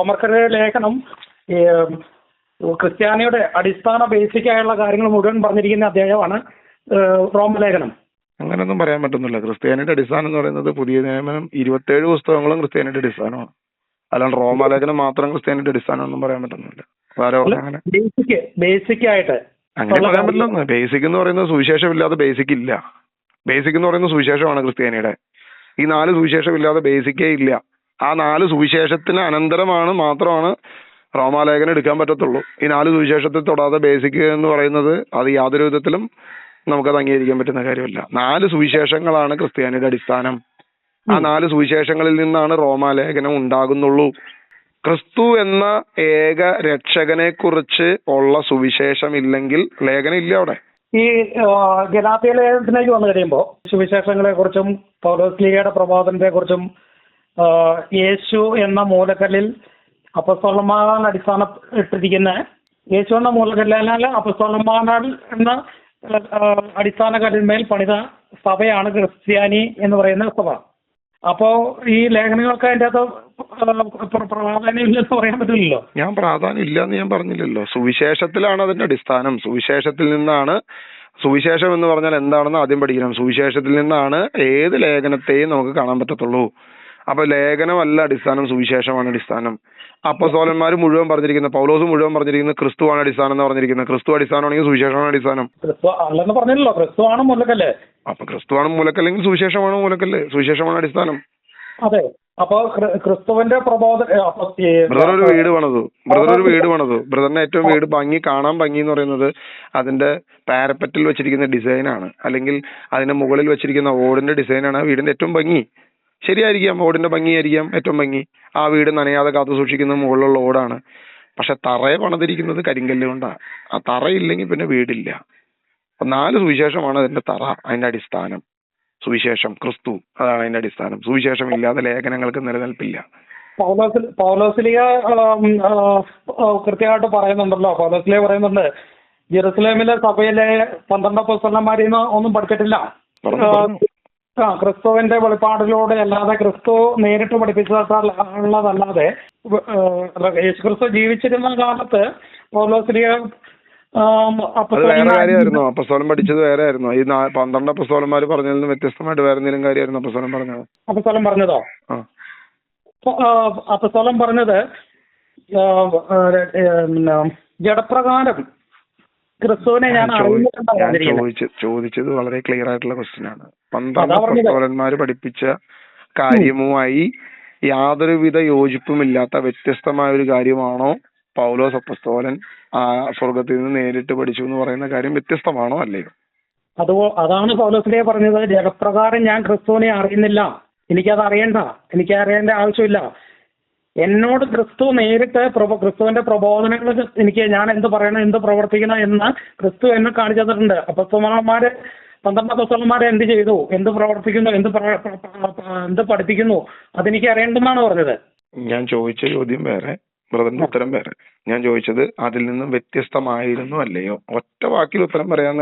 റോമർക്കരുടെ ലേഖനം ഈ ക്രിസ്ത്യാനിയുടെ അടിസ്ഥാന ബേസിക് ആയുള്ള കാര്യങ്ങൾ മുഴുവൻ പറഞ്ഞിരിക്കുന്ന അധ്യായമാണ് റോമലേഖനം. അങ്ങനെയൊന്നും പറയാൻ പറ്റുന്നില്ല. ക്രിസ്ത്യാനിയുടെ അടിസ്ഥാനം എന്ന് പറയുന്നത് പുതിയ നിയമനം 27 പുസ്തകങ്ങളും ക്രിസ്ത്യാനിയുടെ അടിസ്ഥാനമാണ്. അല്ലാണ്ട് റോമാലേഖനം മാത്രം ക്രിസ്ത്യാനിയുടെ അടിസ്ഥാനം ഒന്നും പറയാൻ പറ്റുന്നില്ല. അങ്ങനെ ബേസിക് ആയിട്ട് അങ്ങനെ പറയാൻ പറ്റില്ല. ബേസിക് എന്ന് പറയുന്നത് സുവിശേഷമില്ലാതെ ബേസിക് ഇല്ല. ബേസിക് എന്ന് പറയുന്നത് സുവിശേഷമാണ് ക്രിസ്ത്യാനിയുടെ. ഈ 4 സുവിശേഷം ഇല്ലാതെ ബേസിക്കേ ഇല്ല. ആ 4 സുവിശേഷത്തിന് അനന്തരമാണ് മാത്രമാണ് റോമാലേഖനം എടുക്കാൻ പറ്റത്തുള്ളൂ. ഈ 4 സുവിശേഷത്തിൽ തൊടാതെ ബേസിക് എന്ന് പറയുന്നത് അത് യാതൊരു വിധത്തിലും നമുക്കത് അംഗീകരിക്കാൻ പറ്റുന്ന കാര്യമല്ല. 4 സുവിശേഷങ്ങളാണ് ക്രിസ്ത്യാനിയുടെ അടിസ്ഥാനം. ആ 4 സുവിശേഷങ്ങളിൽ നിന്നാണ് റോമാലേഖനം ഉണ്ടാകുന്നുള്ളൂ. ക്രിസ്തു എന്ന ഏക രക്ഷകനെ കുറിച്ച് ഉള്ള സുവിശേഷം ഇല്ലെങ്കിൽ ലേഖനം ഇല്ല അവിടെ. ഈ ഗലാത്യ ലേഖനത്തിലേക്ക് വന്നു കഴിയുമ്പോൾ സുവിശേഷങ്ങളെ കുറിച്ചും പൗലോസ്ലീഹയുടെ പ്രബോധനത്തെ കുറിച്ചും യേശു എന്ന മൂലക്കല്ലിൽ അപ്പസ്തോലന്മാരാൽ അടിസ്ഥാനം ഇട്ടിരിക്കുന്ന യേശു എന്ന മൂലക്കല്ലിനാൽ അപ്പസ്തോലന്മാരാൽ എന്ന അടിസ്ഥാന കല്ലിന്മേൽ പണിത സഭയാണ് ക്രിസ്ത്യാനി എന്ന് പറയുന്ന സഭ. അപ്പോ ഈ ലേഖനങ്ങൾക്ക് അതിൻ്റെ അകത്ത് പ്രാധാന്യം ഇല്ലെന്ന് പറയാൻ പറ്റില്ലല്ലോ. ഞാൻ പ്രാധാന്യം ഇല്ലാന്ന് ഞാൻ പറഞ്ഞില്ലല്ലോ. സുവിശേഷത്തിലാണ് അതിന്റെ അടിസ്ഥാനം. സുവിശേഷത്തിൽ നിന്നാണ്, സുവിശേഷം എന്ന് പറഞ്ഞാൽ എന്താണെന്ന് ആദ്യം പഠിക്കണം. സുവിശേഷത്തിൽ നിന്നാണ് ഏത് ലേഖനത്തെയും നമുക്ക് കാണാൻ പറ്റത്തുള്ളൂ. അപ്പൊ ലേഖനമല്ല അടിസ്ഥാനം, സുവിശേഷമാണ് അടിസ്ഥാനം. അപ്പോസ്തലന്മാർ മുഴുവൻ പറഞ്ഞിരിക്കുന്നത്, പൗലോസ് മുഴുവൻ പറഞ്ഞിരിക്കുന്നത് ക്രിസ്തുവാണ് അടിസ്ഥാനം എന്ന് പറഞ്ഞിരിക്കുന്നത്. ക്രിസ്തു അടിസ്ഥാനമാണെങ്കിൽ സുവിശേഷമാണ് അടിസ്ഥാനം. ക്രിസ്തു അല്ലെന്ന് പറഞ്ഞില്ലല്ലോ, ക്രിസ്തുവാണ് മൂലക്കല്ല്. അപ്പൊ ക്രിസ്തുവാണ് മൂലക്കല്ലെങ്കിൽ സുവിശേഷമാണ് മൂലക്കല്ല്, സുവിശേഷമാണ് അടിസ്ഥാനം. അതെ. അപ്പൊ ക്രിസ്തുവിന്റെ ബ്രദർ ഒരു വീട് പണിതു. ബ്രദറിന്റെ ഏറ്റവും വീട് ഭംഗി, കാണാൻ ഭംഗി എന്ന് പറയുന്നത് അതിന്റെ പാരപ്പറ്റിൽ വെച്ചിരിക്കുന്ന ഡിസൈനാണ്, അല്ലെങ്കിൽ അതിന്റെ മുകളിൽ വെച്ചിരിക്കുന്ന ഓടിന്റെ ഡിസൈനാണ് ആ വീടിന്റെ ഏറ്റവും ഭംഗി. ശരിയായിരിക്കാം, ഓടിന്റെ ഭംഗിയായിരിക്കാം ഏറ്റവും ഭംഗി. ആ വീട് നനയാതെ കാത്തു സൂക്ഷിക്കുന്നത് മുകളിലുള്ള ഓടാണ്. പക്ഷെ തറയെ പണിതിരിക്കുന്നത് കരിങ്കല്ല് കൊണ്ടാണ്. ആ തറയില്ലെങ്കിൽ പിന്നെ വീടില്ല. 4 സുവിശേഷമാണ് അതിന്റെ തറ, അതിന്റെ അടിസ്ഥാനം. സുവിശേഷം ക്രിസ്തു, അതാണ് അതിന്റെ അടിസ്ഥാനം. സുവിശേഷം ഇല്ലാതെ ലേഖനങ്ങൾക്ക് നിലനിൽപ്പില്ല. പൗലോസ്ലീഹ കൃത്യമായിട്ട് പറയുന്നുണ്ടല്ലോ. പൗലോസ്ലീഹ പറയുന്നുണ്ട്, ജെറുസലേമിലെ സഭയിലെ 12 അപ്പോസ്തലന്മാരിൽ നിന്ന് ഒന്നും പഠിച്ചിട്ടില്ല. ക്രിസ്തുവിന്റെ വെളിപ്പാടിലൂടെ അല്ലാതെ, ക്രിസ്തു നേരിട്ട് പഠിപ്പിച്ചതല്ലാതെ, യേശുക്രിസ്തു ജീവിച്ചിരുന്ന കാലത്ത് പൗലോസ്ലീഹ വേറെ കാര്യമായിരുന്നു. അപ്പസ്തോലൻ പഠിച്ചത് വേറെ ആയിരുന്നു. ഈ 12 അപ്പസ്തോലന്മാർ പറഞ്ഞതിൽ നിന്ന് വ്യത്യസ്തമായിട്ട് വേറെ എന്തെങ്കിലും കാര്യമായിരുന്നു അപ്പസ്തോലൻ പറഞ്ഞത്? അപ്പസ്തോലൻ പറഞ്ഞതോ? അപ്പസ്തോലൻ പറഞ്ഞത് ജഡപ്രകാരം ക്രിസ്തുവിനെ ഞാൻ ചോദിച്ചത് വളരെ ക്ലിയർ ആയിട്ടുള്ള ക്വസ്റ്റ്യൻ ആണ്. 12 അപ്പസ്തോലന്മാർ പഠിപ്പിച്ച കാര്യവുമായി യാതൊരുവിധ യോജിപ്പുമില്ലാത്ത വ്യത്യസ്തമായ ഒരു കാര്യമാണോ പൗലോസ് അപ്പസ്തോലൻ സ്വർഗത്തിൽ നിന്ന് നേരിട്ട് പഠിച്ചു എന്ന് പറയുന്ന കാര്യം വ്യത്യസ്തമാണോ അല്ലയോ? അതാണ് പൗലോസ്ലീഹ പറഞ്ഞത്. ജഡപ്രകാരം ഞാൻ ക്രിസ്തുവിനെ അറിയുന്നില്ല, എനിക്കത് അറിയണ്ട, എനിക്ക് അറിയേണ്ട ആവശ്യമില്ല. എന്നോട് ക്രിസ്തു നേരിട്ട് ക്രിസ്തുവിന്റെ പ്രബോധനങ്ങൾ എനിക്ക് ഞാൻ എന്ത് പറയണം, എന്ത് പ്രവർത്തിക്കണം എന്ന് ക്രിസ്തു എന്നെ കാണിച്ചു തന്നിട്ടുണ്ട്. അപ്പസ്തോലന്മാര് 12 അപ്പസ്തോലന്മാരെ എന്ത് ചെയ്തു, എന്ത് പ്രവർത്തിക്കുന്നു, എന്ത് പഠിപ്പിക്കുന്നു, അതെനിക്ക് അറിയേണ്ടെന്നാണ് പറഞ്ഞത്. ഞാൻ ചോദിച്ച ചോദ്യം വേറെ, ബ്രദറിന്റെ ഉത്തരം വേറെ. ഞാൻ ചോദിച്ചത് അതിൽ നിന്നും വ്യത്യസ്തമായിരുന്നു അല്ലയോ? ഒറ്റ വാക്കിൽ ഉത്തരം പറയാൻ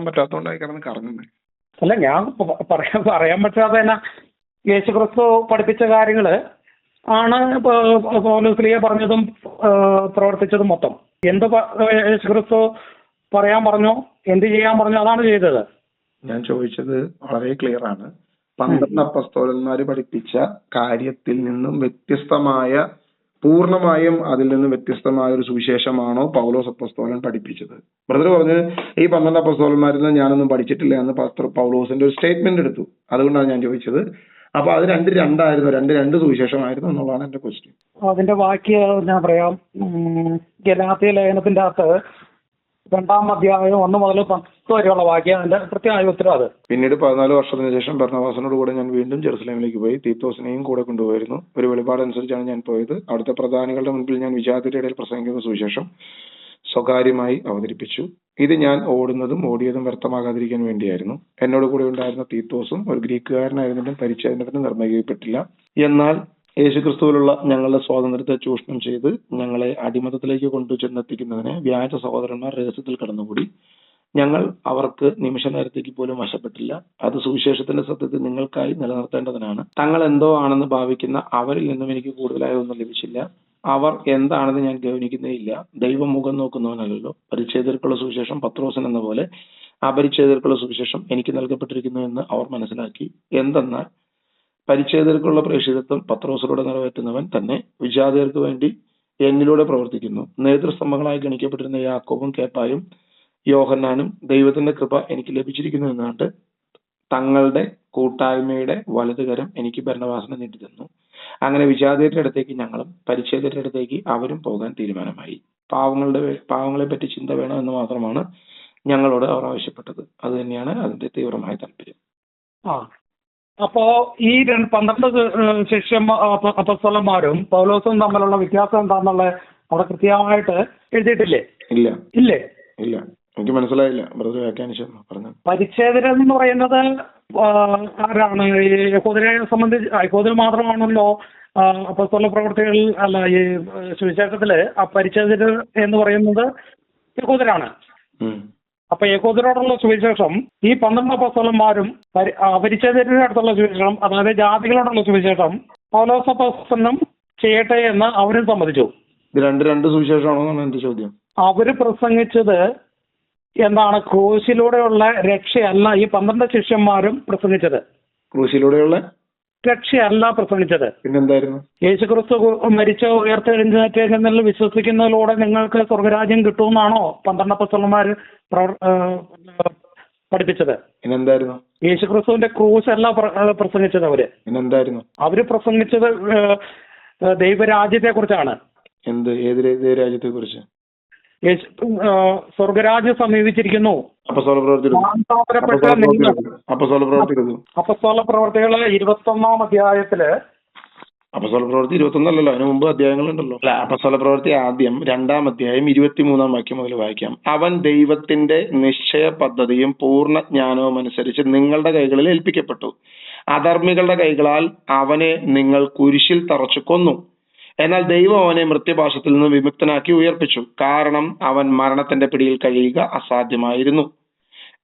പറ്റാത്തതുകൊണ്ടായി കിടന്ന് കറങ്ങുന്നത്. അല്ല, ഞാൻ പറയാൻ പറ്റാതെ തന്നെ യേശുക്രിസ്തു പഠിപ്പിച്ച കാര്യങ്ങള് ആണ് പൗലോസ്ലീഹ പറഞ്ഞതും പ്രവർത്തിച്ചതും മൊത്തം. എന്ത് യേശുക്രിസ്തു പറയാൻ പറഞ്ഞോ, എന്ത് ചെയ്യാൻ പറഞ്ഞോ, അതാണ് ചെയ്തത്. ഞാൻ ചോദിച്ചത് വളരെ ക്ലിയർ ആണ്. 12 അപ്പസ്തോലന്മാര് പഠിപ്പിച്ച കാര്യത്തിൽ നിന്നും വ്യത്യസ്തമായ, പൂർണ്ണമായും അതിൽ നിന്ന് വ്യത്യസ്തമായ ഒരു സുവിശേഷമാണോ പൗലോസ് അപ്പസ്തോലൻ പഠിപ്പിച്ചത്? ബ്രദർ പറഞ്ഞ് ഈ 12 അപ്പസ്തോലന്മാരിൽ നിന്ന് ഞാനൊന്നും പഠിച്ചിട്ടില്ല എന്ന് പൗലോസിന്റെ ഒരു സ്റ്റേറ്റ്മെന്റ് എടുത്തു. അതുകൊണ്ടാണ് ഞാൻ ചോദിച്ചത്. അപ്പൊ അത് രണ്ട് സുവിശേഷമായിരുന്നു എന്നുള്ളതാണ് എന്റെ ക്വസ്റ്റ്യൻ. അതിന്റെ ബാക്കി ഞാൻ പറയാം. ഗലാത്യ ലേഖനത്തിന്റെ അകത്ത് 2-ാം അധ്യായം 1 മുതൽ 10 വരെയുള്ള വാക്യം അതിന്റെ കൃത്യമായ ഉത്തരം. അത് പിന്നീട് 14 വർഷത്തിന് ശേഷം ബർന്നബാസിനോട് കൂടെ ഞാൻ വീണ്ടും ജെറുസലേമിലേക്ക് പോയി. തീത്തോസിനെയും കൂടെ കൊണ്ടുപോയിരുന്നു. ഒരു വെളിപാടനുസരിച്ചാണ് ഞാൻ പോയത്. അവിടുത്തെ പ്രധാനികളുടെ മുൻപിൽ ഞാൻ വിജാതിയുടെ ഇടയിൽ പ്രസംഗിക്കുന്ന സുവിശേഷം സ്വകാര്യമായി അവതരിപ്പിച്ചു. ഇത് ഞാൻ ഓടിയതും വ്യർത്ഥമാകാതിരിക്കാൻ വേണ്ടിയായിരുന്നു. എന്നോട് കൂടെ ഉണ്ടായിരുന്ന തീത്തോസും ഒരു ഗ്രീക്കുകാരനായിരുന്നിട്ടും പരിച്ഛേദനത്തിന് നിർണ്ണയിക്കപ്പെട്ടില്ല. എന്നാൽ യേശുക്രിസ്തുവിലുള്ള ഞങ്ങളുടെ സ്വാതന്ത്ര്യത്തെ ചൂഷണം ചെയ്ത് ഞങ്ങളെ അടിമത്തത്തിലേക്ക് കൊണ്ടുചെന്നെത്തിക്കുന്നതിന് വ്യാജ സഹോദരന്മാർ രഹസ്യത്തിൽ കടന്നുകൂടി. ഞങ്ങൾ അവർക്ക് നിമിഷ നേരത്തേക്ക് പോലും വശപ്പെട്ടില്ല. അത് സുവിശേഷത്തിന്റെ സത്യത്തിൽ നിങ്ങൾക്കായി നിലനിർത്തേണ്ടതിനാണ്. തങ്ങൾ എന്തോ ആണെന്ന് ഭാവിക്കുന്ന അവരിൽ നിന്നും എനിക്ക് കൂടുതലായി ഒന്നും ലഭിച്ചില്ല. അവർ എന്താണെന്ന് ഞാൻ ഗൗനിക്കുന്നേ ഇല്ല. ദൈവം മുഖം നോക്കുന്നവനല്ലോ. പരിച്ഛേദർക്കുള്ള സുവിശേഷം പത്രോസിന് എന്ന പോലെ അപരിച്ഛേദർക്കുള്ള സുവിശേഷം എനിക്ക് നൽകപ്പെട്ടിരിക്കുന്നു എന്ന് അവർ മനസ്സിലാക്കി. എന്തെന്നാൽ പരിച്ഛേദർക്കുള്ള പ്രേക്ഷിതത്വം പത്രോസിലൂടെ നിറവേറ്റുന്നവൻ തന്നെ വിജാതിയർക്ക് വേണ്ടി എന്നിലൂടെ പ്രവർത്തിക്കുന്നു. നേതൃസ്തംഭങ്ങളായി ഗണിക്കപ്പെട്ടിരുന്ന യാക്കോബും കേപ്പായും യോഹന്നാനും ദൈവത്തിന്റെ കൃപ എനിക്ക് ലഭിച്ചിരിക്കുന്നു എന്നാണ്ട് തങ്ങളുടെ കൂട്ടായ്മയുടെ വലതുകരം എനിക്ക് ഭരണവാസന നീട്ടി തന്നു. അങ്ങനെ വിജാതിയരുടെ അടുത്തേക്ക് ഞങ്ങളും പരിച്ഛേദരുടെ അടുത്തേക്ക് അവരും പോകാൻ തീരുമാനമായി. പാവങ്ങളെ പറ്റി ചിന്ത വേണമെന്ന് മാത്രമാണ് ഞങ്ങളോട് അവർ ആവശ്യപ്പെട്ടത്. അത് തന്നെയാണ് അതിന്റെ തീവ്രമായ താല്പര്യം. അപ്പോ ഈ 12 ശിഷ്യ അപ്പോസ്തലന്മാരും പൗലോസും തമ്മിലുള്ള വ്യത്യാസം എന്താണെന്നുള്ള അവിടെ കൃത്യമായിട്ട് എഴുതിയിട്ടില്ലേ? ഇല്ല ഇല്ലേ? ഇല്ല, എനിക്ക് മനസ്സിലായില്ല. ബ്രദർ വ്യാഖ്യാനിച്ചു പറഞ്ഞു. പരിച്ഛേദന എന്ന് പറയുന്നത് ആരാണ്? യഹൂദരെ സംബന്ധിച്ച് യഹൂദർ മാത്രമാണല്ലോ അപ്പോസ്തല പ്രവർത്തികളിൽ അല്ല ഈ സുവിശേഷത്തില് ആ പരിച്ഛേദന എന്ന് പറയുന്നത് യഹൂദരാണ്. അപ്പൊ യഹൂദരോടുള്ള സുവിശേഷം ഈ 12 അപ്പോസ്തലന്മാരും പരിച്ഛേദരുടെ അടുത്തുള്ള സുവിശേഷം, അതായത് ജാതികളോടുള്ള സുവിശേഷം പൗലോസ് അപ്പോസ്തലനും ചെയ്യട്ടെ എന്ന് അവരും സമ്മതിച്ചു. ഇത് രണ്ട് സുവിശേഷമാണോ എന്റെ ചോദ്യം? അവര് പ്രസംഗിച്ചത് എന്താണ്? ക്രൂശിലൂടെയുള്ള രക്ഷയല്ല ഈ 12 ശിഷ്യന്മാരും പ്രസംഗിച്ചത്. ക്രൂശിലൂടെയുള്ള രക്ഷയല്ല പ്രസംഗിച്ചത്. പിന്നെന്തായിരുന്നു? യേശുക്രിസ്തു മരിച്ച ഉയർത്തെഴുന്നേറ്റെന്നിൽ വിശ്വസിക്കുന്നതിലൂടെ നിങ്ങൾക്ക് സ്വർഗരാജ്യം കിട്ടുമെന്നാണോ 12 അപ്പോസ്തലന്മാർ പഠിപ്പിച്ചത്? പിന്നെന്തായിരുന്നു? യേശുക്രിസ്തുവിന്റെ ക്രൂശ് അല്ല പ്രസംഗിച്ചത്. പിന്നെന്തായിരുന്നു? അവര് പ്രസംഗിച്ചത് ദൈവരാജ്യത്തെ കുറിച്ചാണ്. എന്ത്? ഏത് രാജ്യത്തെ കുറിച്ച്? സ്വർഗരാജ്യം സമീപിച്ചിരിക്കുന്നു. അപ്പോസ്തല പ്രവർത്തികള് 21-ാം അധ്യായത്തില്. അപ്പോസ്തല പ്രവൃത്തി 21 അതിനു മുമ്പ് അധ്യായങ്ങളുണ്ടല്ലോ. അപ്പോസ്തല പ്രവൃത്തി ആദ്യം 2-ാം അധ്യായം 23-ാം വാക്യം മുതൽ വായിക്കാം. അവൻ ദൈവത്തിന്റെ നിശ്ചയ പദ്ധതിയും പൂർണ്ണ ജ്ഞാനവും അനുസരിച്ച് നിങ്ങളുടെ കൈകളിൽ ഏൽപ്പിക്കപ്പെട്ടു. അധർമ്മികളുടെ കൈകളാൽ അവനെ നിങ്ങൾ കുരിശിൽ തറച്ചു കൊന്നു. എന്നാൽ ദൈവം അവനെ മൃത്യുപാശത്തിൽ നിന്ന് വിമുക്തനാക്കി ഉയർപ്പിച്ചു. കാരണം അവൻ മരണത്തിന്റെ പിടിയിൽ കഴിയുക അസാധ്യമായിരുന്നു.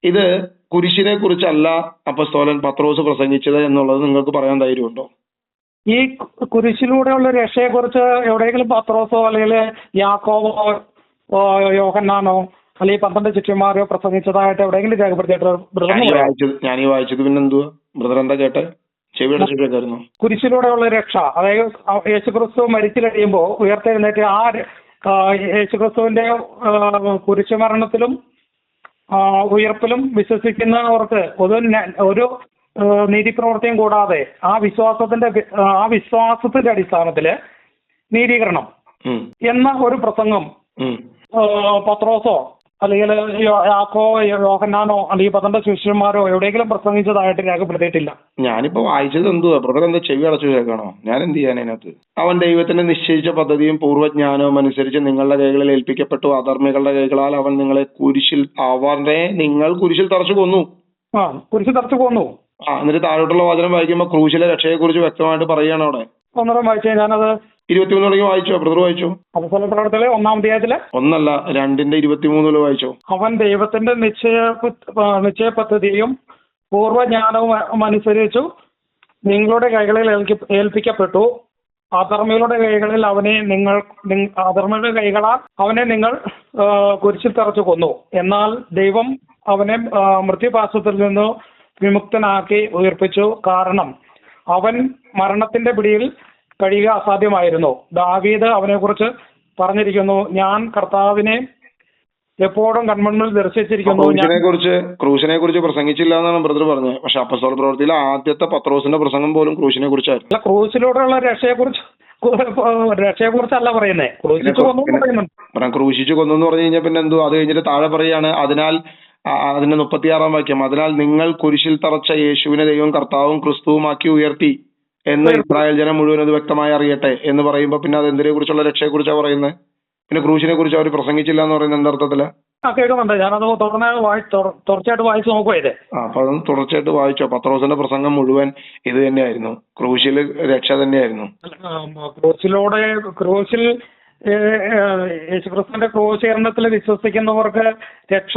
ഇത് കുരിശിനെ കുറിച്ചല്ല അപ്പോസ്തലൻ പത്രോസ് പ്രസംഗിച്ചത് എന്നുള്ളത് നിങ്ങൾക്ക് പറയാൻ ധൈര്യമുണ്ടോ? ഈ കുരിശിലൂടെയുള്ള രക്ഷയെ കുറിച്ച് എവിടെയെങ്കിലും പത്രോസോ അല്ലെങ്കിൽ യാക്കോബോ യോഹന്നാനോ അല്ലെങ്കിൽ 12 ശിഷ്യന്മാരോ പ്രസംഗിച്ചതായിട്ട് എവിടെയെങ്കിലും രേഖപ്പെടുത്തിയിട്ട്? ഞാൻ ഈ വായിച്ചത് പിന്നെന്തുവാ ബ്രദർ? എന്താ കേട്ടെ? ചെവിയുടെ കുരിശിലൂടെയുള്ള രക്ഷ, അതായത് യേശുക്രിസ്തു മരിച്ചു കഴിയുമ്പോൾ ഉയർത്തെഴുന്നേറ്റ് ആ യേശുക്രിസ്തുവിന്റെ കുരിശുമരണത്തിലും ഉയർപ്പിലും വിശ്വസിക്കുന്നവർക്ക് ഒരു നീതിപ്രവൃത്തിയും കൂടാതെ ആ വിശ്വാസത്തിന്റെ അടിസ്ഥാനത്തില് നീതീകരണം എന്ന ഒരു പ്രസംഗം പത്രോസോ അല്ലെങ്കിൽ യോഹന്നാനോ അല്ലെങ്കിൽ 12 ശിഷ്യന്മാരോ എവിടെയെങ്കിലും പ്രസംഗിച്ചതായിട്ട് രേഖപ്പെടുത്തിയിട്ടില്ല. ഞാനിപ്പോ വായിച്ചത് എന്തുവാ ബ്രദർ? എന്താ ചെവി അടച്ചു കേൾക്കണോ? ഞാൻ എന്ത് ചെയ്യാൻ അതിനകത്ത്? അവൻ ദൈവത്തിന്റെ നിശ്ചയിച്ച പദ്ധതിയും പൂർവ്വജ്ഞാനവും അനുസരിച്ച് നിങ്ങളുടെ കൈകളിൽ ഏൽപ്പിക്കപ്പെട്ടു. അധർമ്മികളുടെ കൈകളാൽ അവൻ നിങ്ങൾ കുരിശിൽ തറച്ചു കൊന്നു. കുരിശിൽ തറച്ചു കൊന്നു. എന്നിട്ട് താഴോട്ടുള്ള വചനം വായിക്കുമ്പോ ക്രൂശിലെ രക്ഷയെ കുറിച്ച് വ്യക്തമായിട്ട് പറയുകയാണ് അവിടെ. ഒന്നരം വായിച്ചേ. ഞാനത് 23 തുടങ്ങി വായിച്ചോ ബ്രദർ? വായിച്ചോ. അപ്പോസ്തല പ്രവർത്തനത്തിലെ 1-ാം അധ്യായത്തില് 1:23 വായിച്ചോ. അവൻ ദൈവത്തിന്റെ നിശ്ചയ പദ്ധതിയും പൂർവ്വജ്ഞാനവും അനുസരിച്ചു നിങ്ങളുടെ കൈകളിൽ ഏൽപ്പിക്കപ്പെട്ടു. അധർമ്മികളുടെ കൈകളാൽ അവനെ നിങ്ങൾ കുരിശിൽ തറച്ചു കൊന്നു. എന്നാൽ ദൈവം അവനെ മൃത്യുപാശത്തിൽ നിന്ന് വിമുക്തനാക്കി ഉയർപ്പിച്ചു. കാരണം അവൻ മരണത്തിന്റെ പിടിയിൽ കഴിയുക അസാധ്യമായിരുന്നു. ദാവീദ് അവനെ കുറിച്ച് പറഞ്ഞിരിക്കുന്നു, ഞാൻ കർത്താവിനെ എപ്പോഴും കൺമുന്നിൽ ദർശിച്ചിരിക്കുന്നു. ക്രൂശിനെ കുറിച്ച് പ്രസംഗിച്ചില്ല എന്നാണ് ബ്രദർ പറഞ്ഞത്. പക്ഷെ അപ്പോസ്തല പ്രവൃത്തിയിലെ ആദ്യത്തെ പത്രോസിന്റെ പ്രസംഗം പോലും ക്രൂശിനെ കുറിച്ചായിരുന്നു. ക്രൂശിലൂടെയുള്ള രക്ഷയെ കുറിച്ചല്ല പറയുന്നേ. ക്രൂശിച്ചു കൊന്നു എന്ന് പറഞ്ഞു കഴിഞ്ഞാൽ പിന്നെ എന്തോ? അത് കഴിഞ്ഞിട്ട് താഴെ പറയാണ്, അതിനാൽ അതിന്റെ 36-ാം വാക്യം, അതിനാൽ നിങ്ങൾ കുരിശിൽ തറച്ച യേശുവിനെ ദൈവം കർത്താവും ക്രിസ്തുവുമാക്കി ഉയർത്തി എന്ന് ഇസ്രായേൽ ജനം മുഴുവൻ അത് വ്യക്തമായി അറിയട്ടെ എന്ന് പറയുമ്പോ പിന്നെ അത് എന്തിനെ കുറിച്ചുള്ള രക്ഷയെ കുറിച്ചാണ് പറയുന്നത്? പിന്നെ ക്രൂശിനെ കുറിച്ച് അവർ പ്രസംഗിച്ചില്ല എന്ന് പറയുന്നത് എന്തർത്ഥത്തില്? കേൾക്കുന്നുണ്ട്. ഞാനത് തുടർച്ചയായിട്ട് വായിച്ചു നോക്കുവായത്. അപ്പൊ അതൊന്ന് തുടർച്ചയായിട്ട് വായിച്ചോ. പത്രോസിന്റെ പ്രസംഗം മുഴുവൻ ഇത് തന്നെയായിരുന്നു. ക്രൂശിൽ രക്ഷ തന്നെയായിരുന്നു. ക്രൂശിൽ യേശുക്രിസ്തുവിന്റെ ക്രൂശീകരണത്തിൽ വിശ്വസിക്കുന്നവർക്ക് രക്ഷ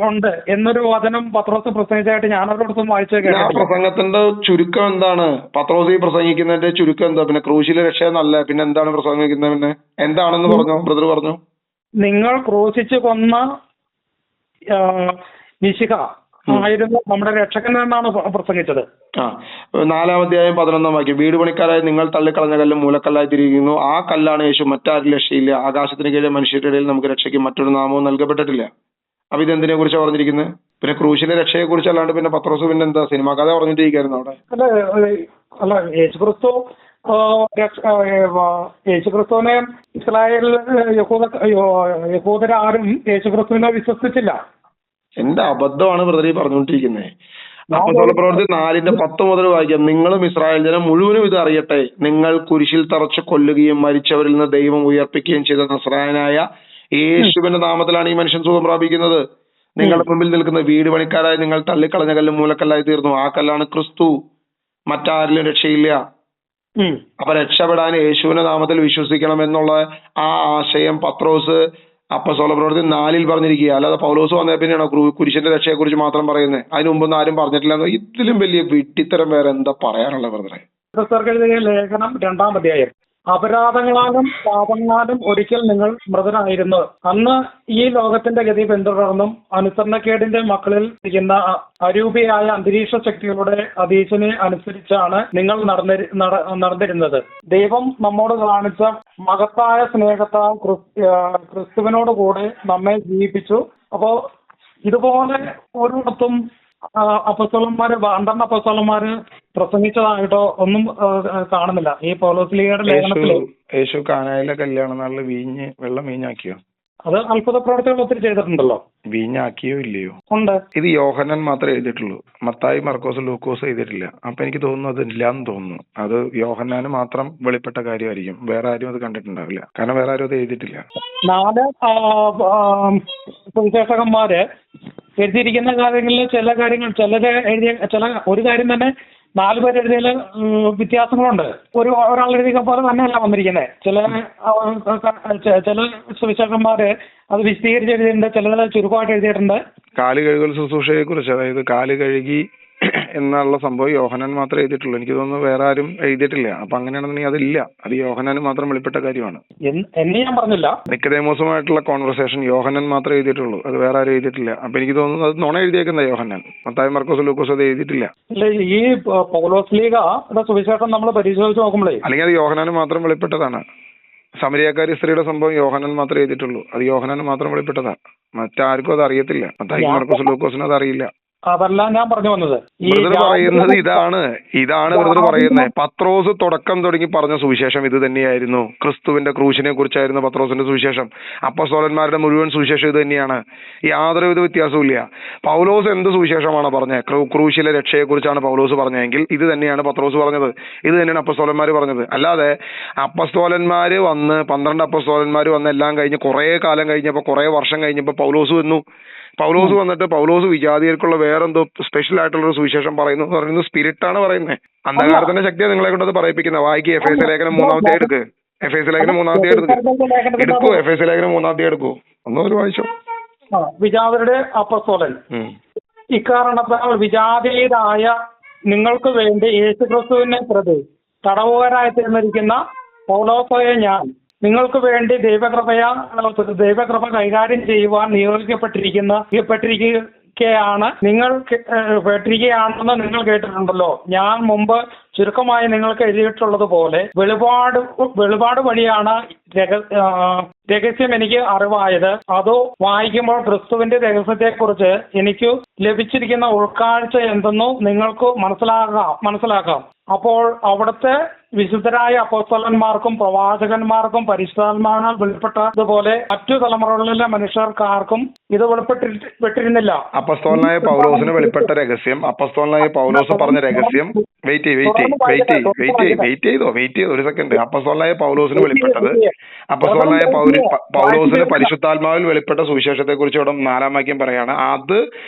ഉണ്ട് എന്നൊരു വചനം പത്രോസ് പ്രസംഗിച്ചായിട്ട് ഞാൻ അവരോടൊന്നും വായിച്ചു ആ കേട്ടിട്ടില്ല. പ്രസംഗത്തിന്റെ ചുരുക്കം എന്താണ്? പത്രോസ് ഈ പ്രസംഗിക്കുന്നതിന്റെ ചുരുക്കം എന്താ? പിന്നെ ക്രൂശിലെ രക്ഷയെന്നല്ല, പിന്നെ എന്താണ് പ്രസംഗിക്കുന്നത്? പിന്നെ എന്താണെന്ന് പറഞ്ഞു ബ്രദർ പറഞ്ഞു? നിങ്ങൾ ക്രൂശിച്ച് കൊന്ന മിശിഹ ആയിരുന്നു നമ്മുടെ രക്ഷകൻ എന്നാണ് പ്രസംഗിച്ചത്. ആ 4-ാം അധ്യായം 11-ാം വാക്യം, വീട് പണിക്കാരായി നിങ്ങൾ തള്ളിക്കളഞ്ഞ കല്ല് മൂലക്കല്ലായി തിരിക്കുന്നു, ആ കല്ലാണ് യേശു, മറ്റാരും രക്ഷയില്ല. ആകാശത്തിന് കീഴിലെ മനുഷ്യരുടെ ഇടയിൽ നമുക്ക് രക്ഷയ്ക്ക് മറ്റൊരു നാമവും നൽകപ്പെട്ടിട്ടില്ല. അപ്പൊ ഇതെന്തിനെ കുറിച്ചാണ് പറഞ്ഞിരിക്കുന്നത്? പിന്നെ ക്രൂശിലെ രക്ഷയെ കുറിച്ച് അല്ലാണ്ട് പിന്നെ പത്രോസ് പിന്നെ എന്താ സിനിമ കഥ പറഞ്ഞിട്ടിരിക്കുന്നു അവിടെ? അല്ല യേശുക്രിസ്തു യേശുക്രിസ്തുവിനെ ഇസ്രായേൽ യഹൂദരാരും യേശുക്രിസ്തുവിനെ വിശ്വസിച്ചില്ല. എന്റെ അബദ്ധമാണ് ബ്രദർ ഈ പറഞ്ഞുകൊണ്ടിരിക്കുന്നത്. അപ്പോസ്തല പ്രവൃത്തി 4:10 മുതൽ വായിക്കാം. നിങ്ങളും ഇസ്രായേൽ ജനം മുഴുവനും ഇത് അറിയട്ടെ, നിങ്ങൾ കുരിശിൽ തറച്ച് കൊല്ലുകയും മരിച്ചവരിൽ നിന്ന് ദൈവം ഉയർപ്പിക്കുകയും ചെയ്ത നസ്രായനായ യേശുവിന്റെ നാമത്തിലാണ് ഈ മനുഷ്യൻ സുഖം പ്രാപിക്കുന്നത്. നിങ്ങളുടെ മുമ്പിൽ നിൽക്കുന്ന വീട് പണിക്കാരായി നിങ്ങൾ തള്ളിക്കളഞ്ഞ കല്ല് മൂലക്കല്ലായി തീർന്നു, ആ കല്ലാണ് ക്രിസ്തു, മറ്റാരിലും രക്ഷയില്ല. അപ്പൊ രക്ഷപ്പെടാൻ യേശുവിന്റെ നാമത്തിൽ വിശ്വസിക്കണം എന്നുള്ള ആ ആശയം പത്രോസ് അപ്പോസ്തല പ്രവൃത്തി 4 പറഞ്ഞിരിക്കുക. അല്ലാതെ പൗലോസ് വന്ന പിന്നെയാണോ കുരിശിന്റെ രക്ഷയെ കുറിച്ച് മാത്രം പറയുന്നത്? അതിന് മുമ്പൊന്നും ആരും പറഞ്ഞിട്ടില്ല. ഇതിലും വലിയ വിഡ്ഢിത്തരം വേറെ എന്താ പറയാനുള്ള ബ്രദറെ? ലേഖനം 2-ാം അധ്യായം, അപരാധങ്ങളാലും പാപങ്ങളാലും ഒരിക്കൽ നിങ്ങൾ മൃതരായിരുന്നു. അന്ന് ഈ ലോകത്തിന്റെ ഗതി പിന്തുടർന്നും അനുസരണക്കേടിന്റെ മക്കളിൽ ഇരിക്കുന്ന അരൂപിയായ അന്തരീക്ഷ ശക്തികളുടെ അധീശനെ അനുസരിച്ചാണ് നിങ്ങൾ നടന്നിരുന്നത്. ദൈവം നമ്മോട് കാണിച്ച മഹത്തായ സ്നേഹത്താൽ ക്രിസ്തുവിനോട് കൂടെ നമ്മെ ജീവിപ്പിച്ചു. അപ്പോ ഇതുപോലെ ഓരോടത്തും അപ്പോസ്തലന്മാര് 12 അപ്പോസ്തലന്മാര് പ്രസംഗിച്ചതായിട്ടോ ഒന്നും കാണുന്നില്ല ഈ പൗലോസ്ലീഹയുടെ ലേഖനത്തില്. യേശു കാനായിലെ കല്യാണ നാളില് വെള്ളം വീഞ്ഞാക്കിയോ? അത് അത്ഭുത പ്രവർത്തികൾ ഒത്തിരി ചെയ്തിട്ടുണ്ടല്ലോ. വീഞ്ഞാക്കിയോ ഇല്ലയോ? ഉണ്ട്. ഇത് യോഹന്നാൻ മാത്രമേ എഴുതിയിട്ടുള്ളൂ. മത്തായി, മർക്കോസ്, ലൂക്കോസ് എഴുതിയിട്ടില്ല. അപ്പൊ എനിക്ക് തോന്നുന്നു അത് ഇല്ലാന്ന് തോന്നുന്നു. അത് യോഹന്നാന് മാത്രം വെളിപ്പെട്ട കാര്യമായിരിക്കും. വേറെ ആരും അത് കണ്ടിട്ടുണ്ടാവില്ല. കാരണം വേറെ ആരും അത് എഴുതിയിട്ടില്ല. 4 സുവിശേഷകന്മാര് എഴുതിയിരിക്കുന്ന കാര്യങ്ങളിൽ ചിലര് എഴുതിയ ഒരു കാര്യം തന്നെ 4 പേര് എഴുതിയതിൽ വ്യത്യാസങ്ങളുണ്ട്. ഒരാൾ എഴുതിയ പോലെ തന്നെയല്ല വന്നിരിക്കുന്നത്. ചില സുവിശേഷന്മാര് അത് വിശദീകരിച്ച് എഴുതിയിട്ടുണ്ട്, ചിലത് ചുരുക്കമായിട്ട് എഴുതിയിട്ടുണ്ട്. കാല് കഴുകൽ ശുശ്രൂഷയെ കുറിച്ച്, അതായത് കാല് കഴുകി എന്നുള്ള സംഭവം യോഹന്നാൻ മാത്രമേ എഴുതിയിട്ടുള്ളൂ. എനിക്ക് തോന്നുന്നു വേറെ ആരും എഴുതിയിട്ടില്ല. അപ്പൊ അങ്ങനെയാണെന്നുണ്ടെങ്കിൽ അതില്ല. അത് യോഹന്നാന് മാത്രം വെളിപ്പെട്ട കാര്യമാണ്. എന്ന് ഞാൻ പറഞ്ഞില്ല. നിക്കദേമോസുമായിട്ടുള്ള കോൺവെർസേഷൻ യോഹന്നാൻ മാത്രമേ എഴുതിയിട്ടുള്ളൂ. അത് വേറെ ആരും എഴുതിയിട്ടില്ല. അപ്പൊ എനിക്ക് തോന്നുന്നു അത് നുണ എഴുതിയേക്കുന്ന യോഹന്നാൻ. മത്തായി, മർക്കോസ്, ലൂക്കോസ് അത് എഴുതിയിട്ടില്ല. ഈ പൗലോസ്ലീഹയുടെ സുവിശേഷം നമ്മൾ പരിശോധിച്ച് നോക്കുമ്പോഴേ, അല്ലെങ്കിൽ അത് യോഹന്നാന് മാത്രം വെളിപ്പെട്ടതാണ്. സമരിയാക്കാരി സ്ത്രീയുടെ സംഭവം യോഹന്നാൻ മാത്രമേ എഴുതിയിട്ടുള്ളൂ. അത് യോഹന്നാന് മാത്രം വെളിപ്പെട്ടതാ. മറ്റാർക്കും അത് അറിയത്തില്ല. മത്തായി, മർക്കോസ്, ലൂക്കോസിന് അത് അറിയില്ല. അതല്ല ഞാൻ പറഞ്ഞു വന്നത്. ബ്രദർ പറയുന്നത് ഇതാണ് ബ്രദർ പറയുന്നത്. പത്രോസ് തുടക്കം തുടങ്ങി പറഞ്ഞ സുവിശേഷം ഇത് തന്നെയായിരുന്നു. ക്രിസ്തുവിന്റെ ക്രൂശിനെ കുറിച്ചായിരുന്നു പത്രോസിന്റെ സുവിശേഷം. അപ്പോസ്തലന്മാരുടെ മുഴുവൻ സുവിശേഷം ഇത് തന്നെയാണ്. യാതൊരുവിധ വ്യത്യാസവും ഇല്ല. പൗലോസ് എന്ത് സുവിശേഷമാണ് പറഞ്ഞത്? ക്രൂശിലെ രക്ഷയെ കുറിച്ചാണ് പൗലോസ് പറഞ്ഞതെങ്കിൽ ഇത് തന്നെയാണ് പത്രോസ് പറഞ്ഞത്. ഇത് തന്നെയാണ് അപ്പോസ്തലന്മാർ പറഞ്ഞത്. അല്ലാതെ അപ്പോസ്തലന്മാര് വന്ന് 12 അപ്പോസ്തലന്മാർ വന്ന് എല്ലാം കഴിഞ്ഞ് കുറെ കാലം കഴിഞ്ഞപ്പോൾ, കുറെ വർഷം കഴിഞ്ഞപ്പോൾ പൗലോസ് വന്നു. പൗലോസ് വന്നിട്ട് പൗലോസ് വിജാതിയർക്കുള്ള വേറെന്തോ സ്പെഷ്യൽ ആയിട്ടുള്ള ഒരു സുവിശേഷം പറയുന്നത് സ്പിരിറ്റാണ് പറയുന്നത്. അന്ധകാരത്തിന്റെ ശക്തിയാണ് നിങ്ങളെ കൊണ്ട് അത് പറയിപ്പിക്കുന്നത്. വായിക്കുക. എഫേസ്യ ലേഖനം 3-ാമത്തെ എടുക്ക്. എഫേസ്യ ലേഖനം 3-ാമത്തെ എടുക്കൂ. എഫേസ്യ ലേഖനം 3-ാമത്തെ എടുക്കൂ. ഒന്നൊരു വായിച്ചോ. വിജാതിയുടെ അപ്പോസ്തലൻ, ഇക്കാരണത്താൽ വിജാതിയരായ നിങ്ങൾക്ക് വേണ്ടി യേശുക്രിസ്തുവിനെ പ്രതി തടവുകാരായി തീർന്നിരിക്കുന്ന പൗലോസായ ഞാൻ നിങ്ങൾക്ക് വേണ്ടി ദൈവകൃപ കൈകാര്യം ചെയ്യുവാൻ പെട്ടിരിക്കുകയാണെന്ന് നിങ്ങൾ കേട്ടിട്ടുണ്ടല്ലോ. ഞാൻ മുമ്പ് ചുരുക്കമായി നിങ്ങൾക്ക് എഴുതിയിട്ടുള്ളതുപോലെ വെളിപാട് വഴിയാണ് രഹസ്യം എനിക്ക് അറിവായത്. അത് വായിക്കുമ്പോൾ ക്രിസ്തുവിന്റെ രഹസ്യത്തെക്കുറിച്ച് എനിക്ക് ലഭിച്ചിരിക്കുന്ന ഉൾക്കാഴ്ച എന്തെന്നു നിങ്ങൾക്ക് മനസ്സിലാക്കാം. അപ്പോൾ അവിടുത്തെ വിശുദ്ധരായ അപ്പോസ്തലന്മാർക്കും പ്രവാചകന്മാർക്കും പരിശുദ്ധാത്മാവിനാൽ വെളിപ്പെട്ടതുപോലെ മറ്റു തലമുറകളിലെ മനുഷ്യർക്കാർക്കും ഇത് വെളിപ്പെട്ടിരുന്നില്ല. അപ്പോസ്തലനായ പൗലോസിന് വെളിപ്പെട്ട രഹസ്യം, അപ്പോസ്തലനായ പൗലോസ് പറഞ്ഞ രഹസ്യം. വെയിറ്റ് ചെയ്തോ ഒരു സെക്കൻഡ്. അപ്പോസ്തലനായ പൗലോസിന് വെളിപ്പെട്ടത്, അപ്പോസ്തലനായ പൗലോസിന് പരിശുദ്ധാത്മാവിൽ വെളിപ്പെട്ട സുവിശേഷത്തെ കുറിച്ച് ഇവിടെ 4-ാം വാക്യം പറയാണ്. അത്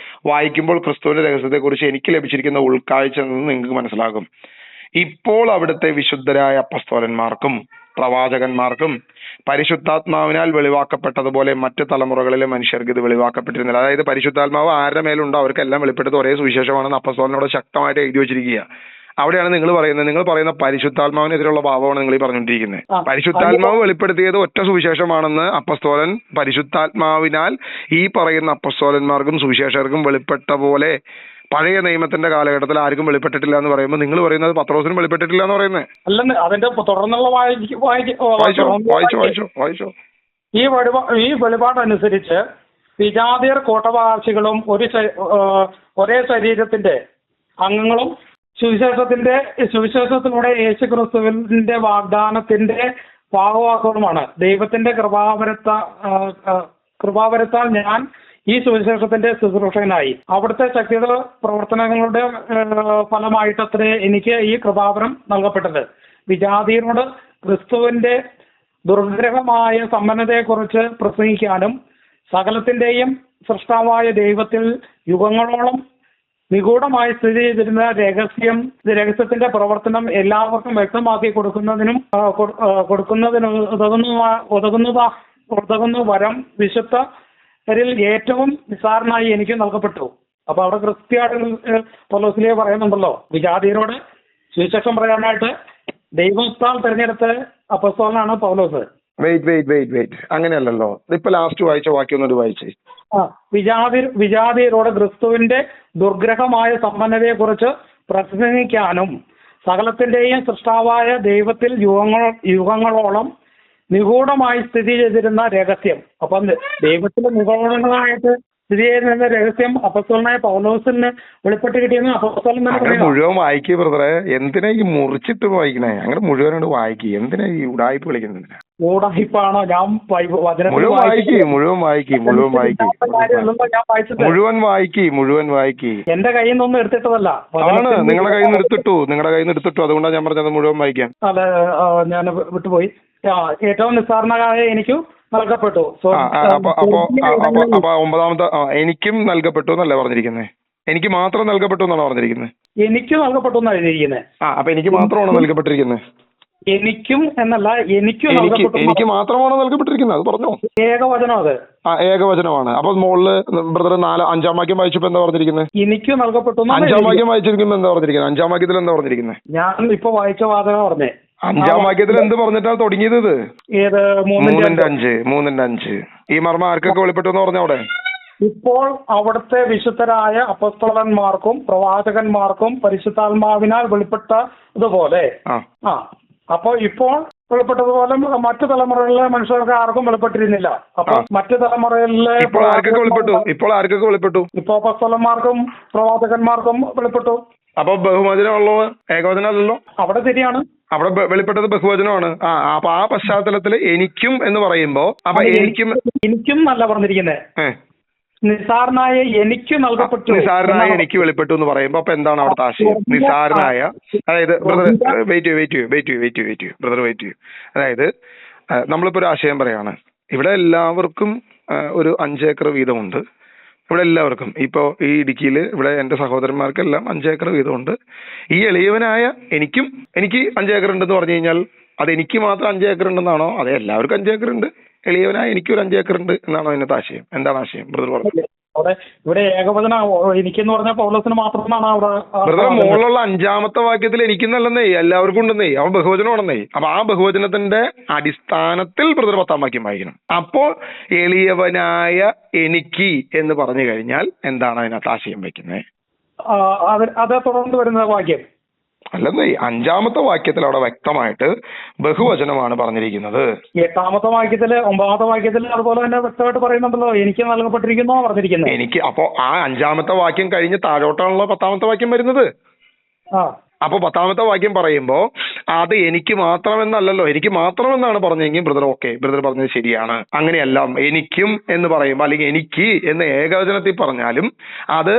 വായിക്കുമ്പോൾ ക്രിസ്തുവിന്റെ രഹസ്യത്തെ കുറിച്ച് എനിക്ക് ലഭിച്ചിരിക്കുന്ന ഉൾക്കാഴ്ച എന്ന് നിങ്ങൾക്ക് മനസ്സിലാകും. ഇപ്പോൾ അവിടുത്തെ വിശുദ്ധരായ അപ്പോസ്തലന്മാർക്കും പ്രവാചകന്മാർക്കും പരിശുദ്ധാത്മാവിനാൽ വെളിവാക്കപ്പെട്ടതുപോലെ മറ്റ് തലമുറകളിലെ മനുഷ്യർക്ക് ഇത് വെളിവാക്കപ്പെട്ടിരുന്നില്ല. അതായത് പരിശുദ്ധാത്മാവ് ആരുടെ മേലുണ്ടോ അവർക്കെല്ലാം വെളിപ്പെട്ടത് ഒരേ സുവിശേഷമാണെന്ന് അപ്പസ്തോലനോട് ശക്തമായിട്ട് എഴുതി വെച്ചിരിക്കുക. അവിടെയാണ് നിങ്ങൾ പറയുന്ന പരിശുദ്ധാത്മാവിനെതിരെയുള്ള ഭാവമാണ് നിങ്ങൾ ഈ പറഞ്ഞുകൊണ്ടിരിക്കുന്നത്. പരിശുദ്ധാത്മാവ് വെളിപ്പെടുത്തിയത് ഒറ്റ സുവിശേഷമാണെന്ന് അപ്പസ്തോലൻ പരിശുദ്ധാത്മാവിനാൽ ഈ പറയുന്ന അപ്പസ്തോലന്മാർക്കും സുവിശേഷകർക്കും വെളിപ്പെട്ട പോലെ പഴയ നിയമത്തിന്റെ കാലഘട്ടത്തിൽ ആർക്കും വെളിപ്പെട്ടിട്ടില്ല എന്ന് പറയുമ്പോൾ നിങ്ങൾ പറയുന്നത് പത്രോസിനും വെളിപ്പെട്ടിട്ടില്ല എന്ന് പറയുന്നത്. അല്ലെന്ന് അതിന്റെ തുടർന്നുള്ള വായിച്ചോ. ഈ വെളിപാടനുസരിച്ച് വിജാതിയർ കൂട്ടവാസികളും ഒരേ ശരീരത്തിന്റെ അംഗങ്ങളും സുവിശേഷത്തിലൂടെ യേശു ക്രിസ്തുവിന്റെ വാഗ്ദാനത്തിന്റെ ഭാഗവാക്കുകളുമാണ്. ദൈവത്തിന്റെ കൃപാവരത്താൽ ഞാൻ ഈ സുവിശേഷത്തിന്റെ ശുശ്രൂഷകനായി അവിടുത്തെ ശക്തിയുടെ പ്രവർത്തനങ്ങളുടെ ഫലമായിട്ടത്രേ എനിക്ക് ഈ കൃപാവരം നൽകപ്പെട്ടത്. വിജാതിയരോട് ക്രിസ്തുവിന്റെ ദുർഗ്രഹമായ സമ്പന്നതയെക്കുറിച്ച് പ്രസംഗിക്കാനും സകലത്തിന്റെയും സൃഷ്ടാവായ ദൈവത്തിൽ യുഗങ്ങളോളം നിഗൂഢമായി സ്ഥിതി ചെയ്തിരുന്ന രഹസ്യത്തിന്റെ പ്രവർത്തനം എല്ലാവർക്കും വ്യക്തമാക്കി കൊടുക്കുന്നതിന് ഉതകുന്ന വരം വിശുദ്ധരിൽ ഏറ്റവും നിസ്സാരനായി എനിക്ക് നൽകപ്പെട്ടു. അപ്പൊ അവിടെ പൗലോസിലെ പറയുന്നുണ്ടല്ലോ, വിജാതിയരോട് സുവിശേഷം പറയാനായിട്ട് ദൈവത്താൽ തെരഞ്ഞെടുത്ത അപ്പസ്തോലനാണ് പൗലോസ്. വെയിറ്റ് അങ്ങനെയല്ലല്ലോ. ഇപ്പൊ ലാസ്റ്റ് വായിച്ച വാക്യം ഒന്നൊരു വായിച്ചേ. വിജാതിയരോട് ക്രിസ്തുവിന്റെ ദുർഗ്രഹമായ സമ്പന്നതയെക്കുറിച്ച് പ്രസംഗിക്കാനും സകലത്തിന്റെയും സൃഷ്ടാവായ ദൈവത്തിൽ യുഗങ്ങളോളം നിഗൂഢമായി സ്ഥിതി ചെയ്തിരുന്ന രഹസ്യം. അപ്പം ദൈവത്തിൽ നിഗൂഢമായിട്ട് സ്ഥിതി ചെയ്തിരുന്ന രഹസ്യം അപ്പസ്തോലനായ പൗലോസിന് വെളിപ്പെട്ട് കിട്ടിയെന്ന് അപ്പസ്തോലൻ തന്നെ പറയുന്നു. മുഴുവൻ വായിക്കുക ബ്രദറെ, എന്തിനാ ഈ മുറിച്ചിട്ട് വായിക്കണേ? അങ്ങനെ മുഴുവനോട് വായിക്കുക. എന്തിനാ ഈ ഉടായ്പ കളിക്കുന്നത്? ഊടായ്പാണോ? ഞാൻ മുഴുവൻ വായിക്കി. എന്റെ കയ്യിൽ നിന്നൊന്നും എടുത്തിട്ടതല്ല. ആണ്, നിങ്ങളുടെ കയ്യിൽ നിന്ന് എടുത്തിട്ടു. അതുകൊണ്ടാണ് ഞാൻ പറഞ്ഞത് മുഴുവൻ വായിക്കാൻ. അതെ, ഞാൻ വിട്ടുപോയി. ഏറ്റവും നിസ്സാരനായ എനിക്ക് നൽകപ്പെട്ടു. അപ്പൊ ഒമ്പതാമത്തെ എനിക്കും നൽകപ്പെട്ടു എന്നല്ലേ പറഞ്ഞിരിക്കുന്നത്? എനിക്ക് മാത്രം നൽകപ്പെട്ടു എന്നാണ് പറഞ്ഞിരിക്കുന്നത്. എനിക്ക് നൽകപ്പെട്ടു എന്നാണ് എഴുതിയിരിക്കുന്നത്. അപ്പൊ എനിക്ക് മാത്രമാണോ നൽകപ്പെട്ടിരിക്കുന്നത്? എനിക്കും എന്നല്ല, എനിക്ക് മാത്രമാണോ നൽകപ്പെട്ടിരിക്കുന്നത്? അത് പറഞ്ഞോ. ഏകവചനം. അത് ഏകവചനമാണ്. അപ്പൊ മുകളില് ബ്രദർ 5-ാം വാക്യം വായിച്ചപ്പോ എന്താ പറഞ്ഞിരിക്കുന്നത്? എനിക്ക് നൽകപ്പെട്ടു. 5-ാം വാക്യം വായിച്ചിരിക്കുമ്പോ എന്താ പറഞ്ഞിരിക്കുന്നത്? 5-ാം വാക്യത്തിൽ എന്താ പറഞ്ഞിരിക്കുന്നത്? ഞാൻ ഇപ്പൊ വായിച്ച വാചകം പറഞ്ഞേ. 5-ാം വാക്യത്തിൽ എന്ത് പറഞ്ഞിട്ടാണ് തുടങ്ങിയത്? ഏത്? 3:5. ഈ മർമ്മം ആർക്കൊക്കെ വെളിപ്പെട്ടു എന്ന് പറഞ്ഞ അവിടെ? ഇപ്പോൾ അവിടുത്തെ വിശുദ്ധരായ അപ്പസ്തോലന്മാർക്കും പ്രവാചകന്മാർക്കും പരിശുദ്ധാത്മാവിനാൽ വെളിപ്പെട്ടതുപോലെ. അപ്പൊ ഇപ്പോൾ വെളിപ്പെട്ടതുപോലെ മറ്റു തലമുറകളിലെ മനുഷ്യർക്ക് ആർക്കും വെളിപ്പെട്ടിരുന്നില്ല. അപ്പൊ മറ്റു തലമുറകളിലെ ഇപ്പോൾ ആർക്കൊക്കെ വെളിപ്പെട്ടു? ഇപ്പൊ അപ്പസ്തോലന്മാർക്കും പ്രവാചകന്മാർക്കും വെളിപ്പെട്ടു. അപ്പൊ ബഹുവചനമുള്ളൂ, ഏകവചനമല്ലല്ലോ. അവിടെ ശരിയാണ്, അവിടെ വെളിപ്പെട്ടത് ബഹുവചനമാണ്. അപ്പൊ ആ പശ്ചാത്തലത്തില് എനിക്കും എന്ന് പറയുമ്പോ അപ്പൊ എനിക്കും നല്ല പറഞ്ഞിരിക്കുന്നത്. നിസാരനായ എനിക്ക് നൽകപ്പെട്ടു, നിസാരനായ എനിക്ക് വെളിപ്പെട്ടു എന്ന് പറയുമ്പോ അപ്പൊ എന്താണ് അവിടുത്തെ ആശയം? നിസാരനായ, അതായത് ബ്രദർ വെയിറ്റ് ചെയ്യൂ. അതായത് നമ്മളിപ്പോ ഒരു ആശയം പറയാണ്. ഇവിടെ എല്ലാവർക്കും ഒരു 5 ഏക്കർ വീതമുണ്ട്. ഇവിടെ എല്ലാവർക്കും ഇപ്പോ ഈ ഇടുക്കിയിൽ ഇവിടെ എന്റെ സഹോദരന്മാർക്കെല്ലാം 5 ഏക്കർ വീതമുണ്ട്. ഈ എളിയവനായ എനിക്ക് 5 ഏക്കർ ഉണ്ടെന്ന് പറഞ്ഞു കഴിഞ്ഞാൽ അത് എനിക്ക് മാത്രം 5 ഏക്കർ ഉണ്ടെന്നാണോ? അതെ, എല്ലാവർക്കും 5 ഏക്കർ ഉണ്ട്. എളിയവനായ എനിക്കൊരു 5 ഏക്കർ ഉണ്ട് എന്നാണോ അതിനകത്ത് ആശയം? എന്താണ് ആശയം ബ്രദർ പറഞ്ഞു? ഇവിടെ ഏകവചന എനിക്കെന്ന് പറഞ്ഞ പൗലോസിന് മാത്രമാണ് അവിടെ. ബ്രദർ മുകളിലുള്ള 5-ാമത്തെ വാക്യത്തിൽ എനിക്കെന്നല്ലെന്നേ, എല്ലാവർക്കും ഉണ്ടെന്നേ. അവൻ ബഹുവചനമാണെന്നേ. അപ്പൊ ആ ബഹുവചനത്തിന്റെ അടിസ്ഥാനത്തിൽ ബ്രദർ 10-ാം വാക്യം വായിക്കണം. അപ്പോ എളിയവനായ എനിക്ക് എന്ന് പറഞ്ഞു കഴിഞ്ഞാൽ എന്താണ് അതിനകത്ത് ആശയം വെക്കുന്നത്? അത് തുടർന്ന് വരുന്ന വാക്യം അല്ലെന്നേ, 5-ാമത്തെ വാക്യത്തിൽ അവിടെ വ്യക്തമായിട്ട് ബഹുവചനമാണ് പറഞ്ഞിരിക്കുന്നത്. 8-ാമത്തെ വാക്യത്തില് 9-ാമത്തെ വാക്യത്തില് അതുപോലെ തന്നെ വ്യക്തമായിട്ട് പറയുന്നുണ്ടല്ലോ, എനിക്ക് നൽകപ്പെട്ടിരിക്കുന്നു പറഞ്ഞിരിക്കുന്നത്. എനിക്ക് അപ്പൊ ആ 5-ാമത്തെ വാക്യം കഴിഞ്ഞ് താഴോട്ടാണല്ലോ 10-ാമത്തെ വാക്യം വരുന്നത്. അപ്പൊ 10-ാമത്തെ വാക്യം പറയുമ്പോ അത് എനിക്ക് മാത്രമെന്നല്ലല്ലോ, എനിക്ക് മാത്രമെന്നാണ് പറഞ്ഞെങ്കിൽ ബ്രദർ ഓക്കെ, ബ്രദർ പറഞ്ഞത് ശരിയാണ്. അങ്ങനെയല്ല, എനിക്കും എന്ന് പറയുമ്പോൾ അല്ലെങ്കിൽ എനിക്ക് എന്ന് ഏകവചനത്തിൽ പറഞ്ഞാലും അത്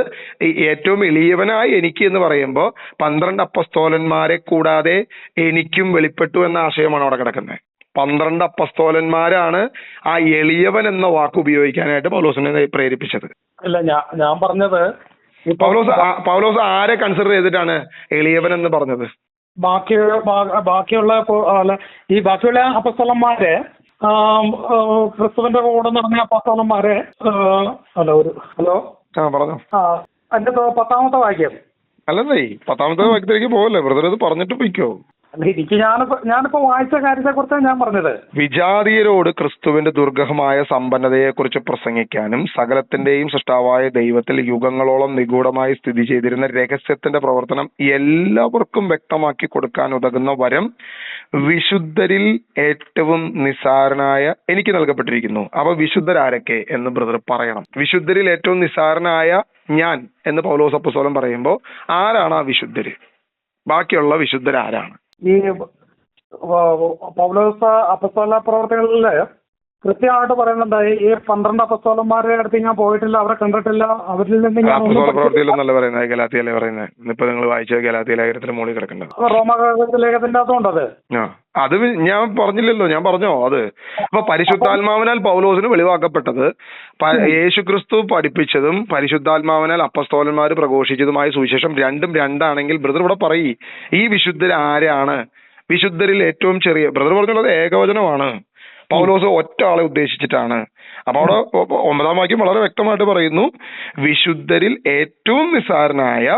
ഏറ്റവും എളിയവനായി എനിക്ക് എന്ന് പറയുമ്പോൾ 12 അപ്പസ്തോലന്മാരെ കൂടാതെ എനിക്കും വെളിപ്പെട്ടു എന്ന ആശയമാണ് അവിടെ കിടക്കുന്നത്. 12 അപ്പസ്തോലന്മാരാണ് ആ എളിയവൻ എന്ന വാക്ക് ഉപയോഗിക്കാനായിട്ട് പൗലോസിനെ പ്രേരിപ്പിച്ചത്. അല്ല, ഞാൻ പറഞ്ഞത് പൗലോസ് ആരെ കൺസിഡർ ചെയ്തിട്ടാണ് എളിയവൻ എന്ന് പറഞ്ഞത്? ബാക്കിയുള്ള അല്ല, ഈ ബാക്കിയുള്ള അപ്പസ്തലന്മാരെ ക്രിസ്തുവിന്റെ കൂടെ നടന്ന അപ്പസ്തലന്മാരെ ഹലോ പറഞ്ഞോ. അതിന്റെ 10ാമത്തെ വാക്യം. അല്ലെന്നേ 10ാമത്തെ വാക്യത്തിലേക്ക് പോകല്ലേ ബ്രദർ, അത് പറഞ്ഞിട്ട് പോയിക്കോ. അല്ല, ഞാനിപ്പോ വായിച്ച കാര്യത്തെ കുറിച്ചാണ് ഞാൻ പറഞ്ഞത്. വിജാതീയരോട് ക്രിസ്തുവിന്റെ ദുർഗഹമായ സമ്പന്നതയെക്കുറിച്ച് പ്രസംഗിക്കാനും സകലത്തിന്റെയും സൃഷ്ടാവായ ദൈവത്തിൽ യുഗങ്ങളോളം നിഗൂഢമായി സ്ഥിതി ചെയ്തിരുന്ന രഹസ്യത്തിന്റെ പ്രവർത്തനം എല്ലാവർക്കും വ്യക്തമാക്കി കൊടുക്കാൻ ഉതകുന്ന വരം വിശുദ്ധരിൽ ഏറ്റവും നിസ്സാരനായ എനിക്ക് നൽകപ്പെട്ടിരിക്കുന്നു. അപ്പൊ വിശുദ്ധരാരൊക്കെ എന്ന് ബ്രദർ പറയണം. വിശുദ്ധരിൽ ഏറ്റവും നിസ്സാരനായ ഞാൻ എന്ന് പൗലോസ് അപ്പോസ്തലൻ പറയുമ്പോൾ ആരാണ് ആ വിശുദ്ധര്? ബാക്കിയുള്ള വിശുദ്ധരാരാണ്? ഈ പൗലോസ് അപ്പസ്തോല പ്രവർത്തനങ്ങളില് കൃത്യമായിട്ട് പറയുന്നുണ്ട്, ഈ 12 അപ്പസ്തോലന്മാരുടെ അടുത്ത് ഞാൻ പോയിട്ടില്ല, അവരെ കണ്ടിട്ടില്ല, അവരിൽ നിന്ന് ഞാൻ പ്രവർത്തിയില്ലെന്നല്ല പറയുന്നത്, ഗലാത്യയിലെ പറയുന്നത്. ഇപ്പൊ നിങ്ങൾ വായിച്ച ഗലാത്യ ലേഖനത്തിന്റെ മുകളിൽ കിടക്കുന്നത് റോമാലേഖനത്തിന്റെ അകത്തുണ്ടത്. അത് ഞാൻ പറഞ്ഞില്ലല്ലോ, ഞാൻ പറഞ്ഞോ അത്. അപ്പൊ പരിശുദ്ധാത്മാവിനാൽ പൗലോസിന് വെളിവാക്കപ്പെട്ടത് യേശുക്രിസ്തു പഠിപ്പിച്ചതും പരിശുദ്ധാത്മാവിനാൽ അപ്പസ്തോലന്മാർ പ്രഘോഷിച്ചതുമായ സുവിശേഷം രണ്ടും രണ്ടാണെങ്കിൽ ബ്രദർ ഇവിടെ പറയ്, ഈ വിശുദ്ധർ ആരാണ്? വിശുദ്ധരിൽ ഏറ്റവും ചെറിയ, ബ്രദർ പറഞ്ഞുള്ളത് ഏകവചനമാണ്, പൗലോസ് ഒറ്റ ആളെ ഉദ്ദേശിച്ചിട്ടാണ്. അപ്പൊ അവിടെ 9ാം വാക്യം വളരെ വ്യക്തമായിട്ട് പറയുന്നു, വിശുദ്ധരിൽ ഏറ്റവും നിസ്സാരനായ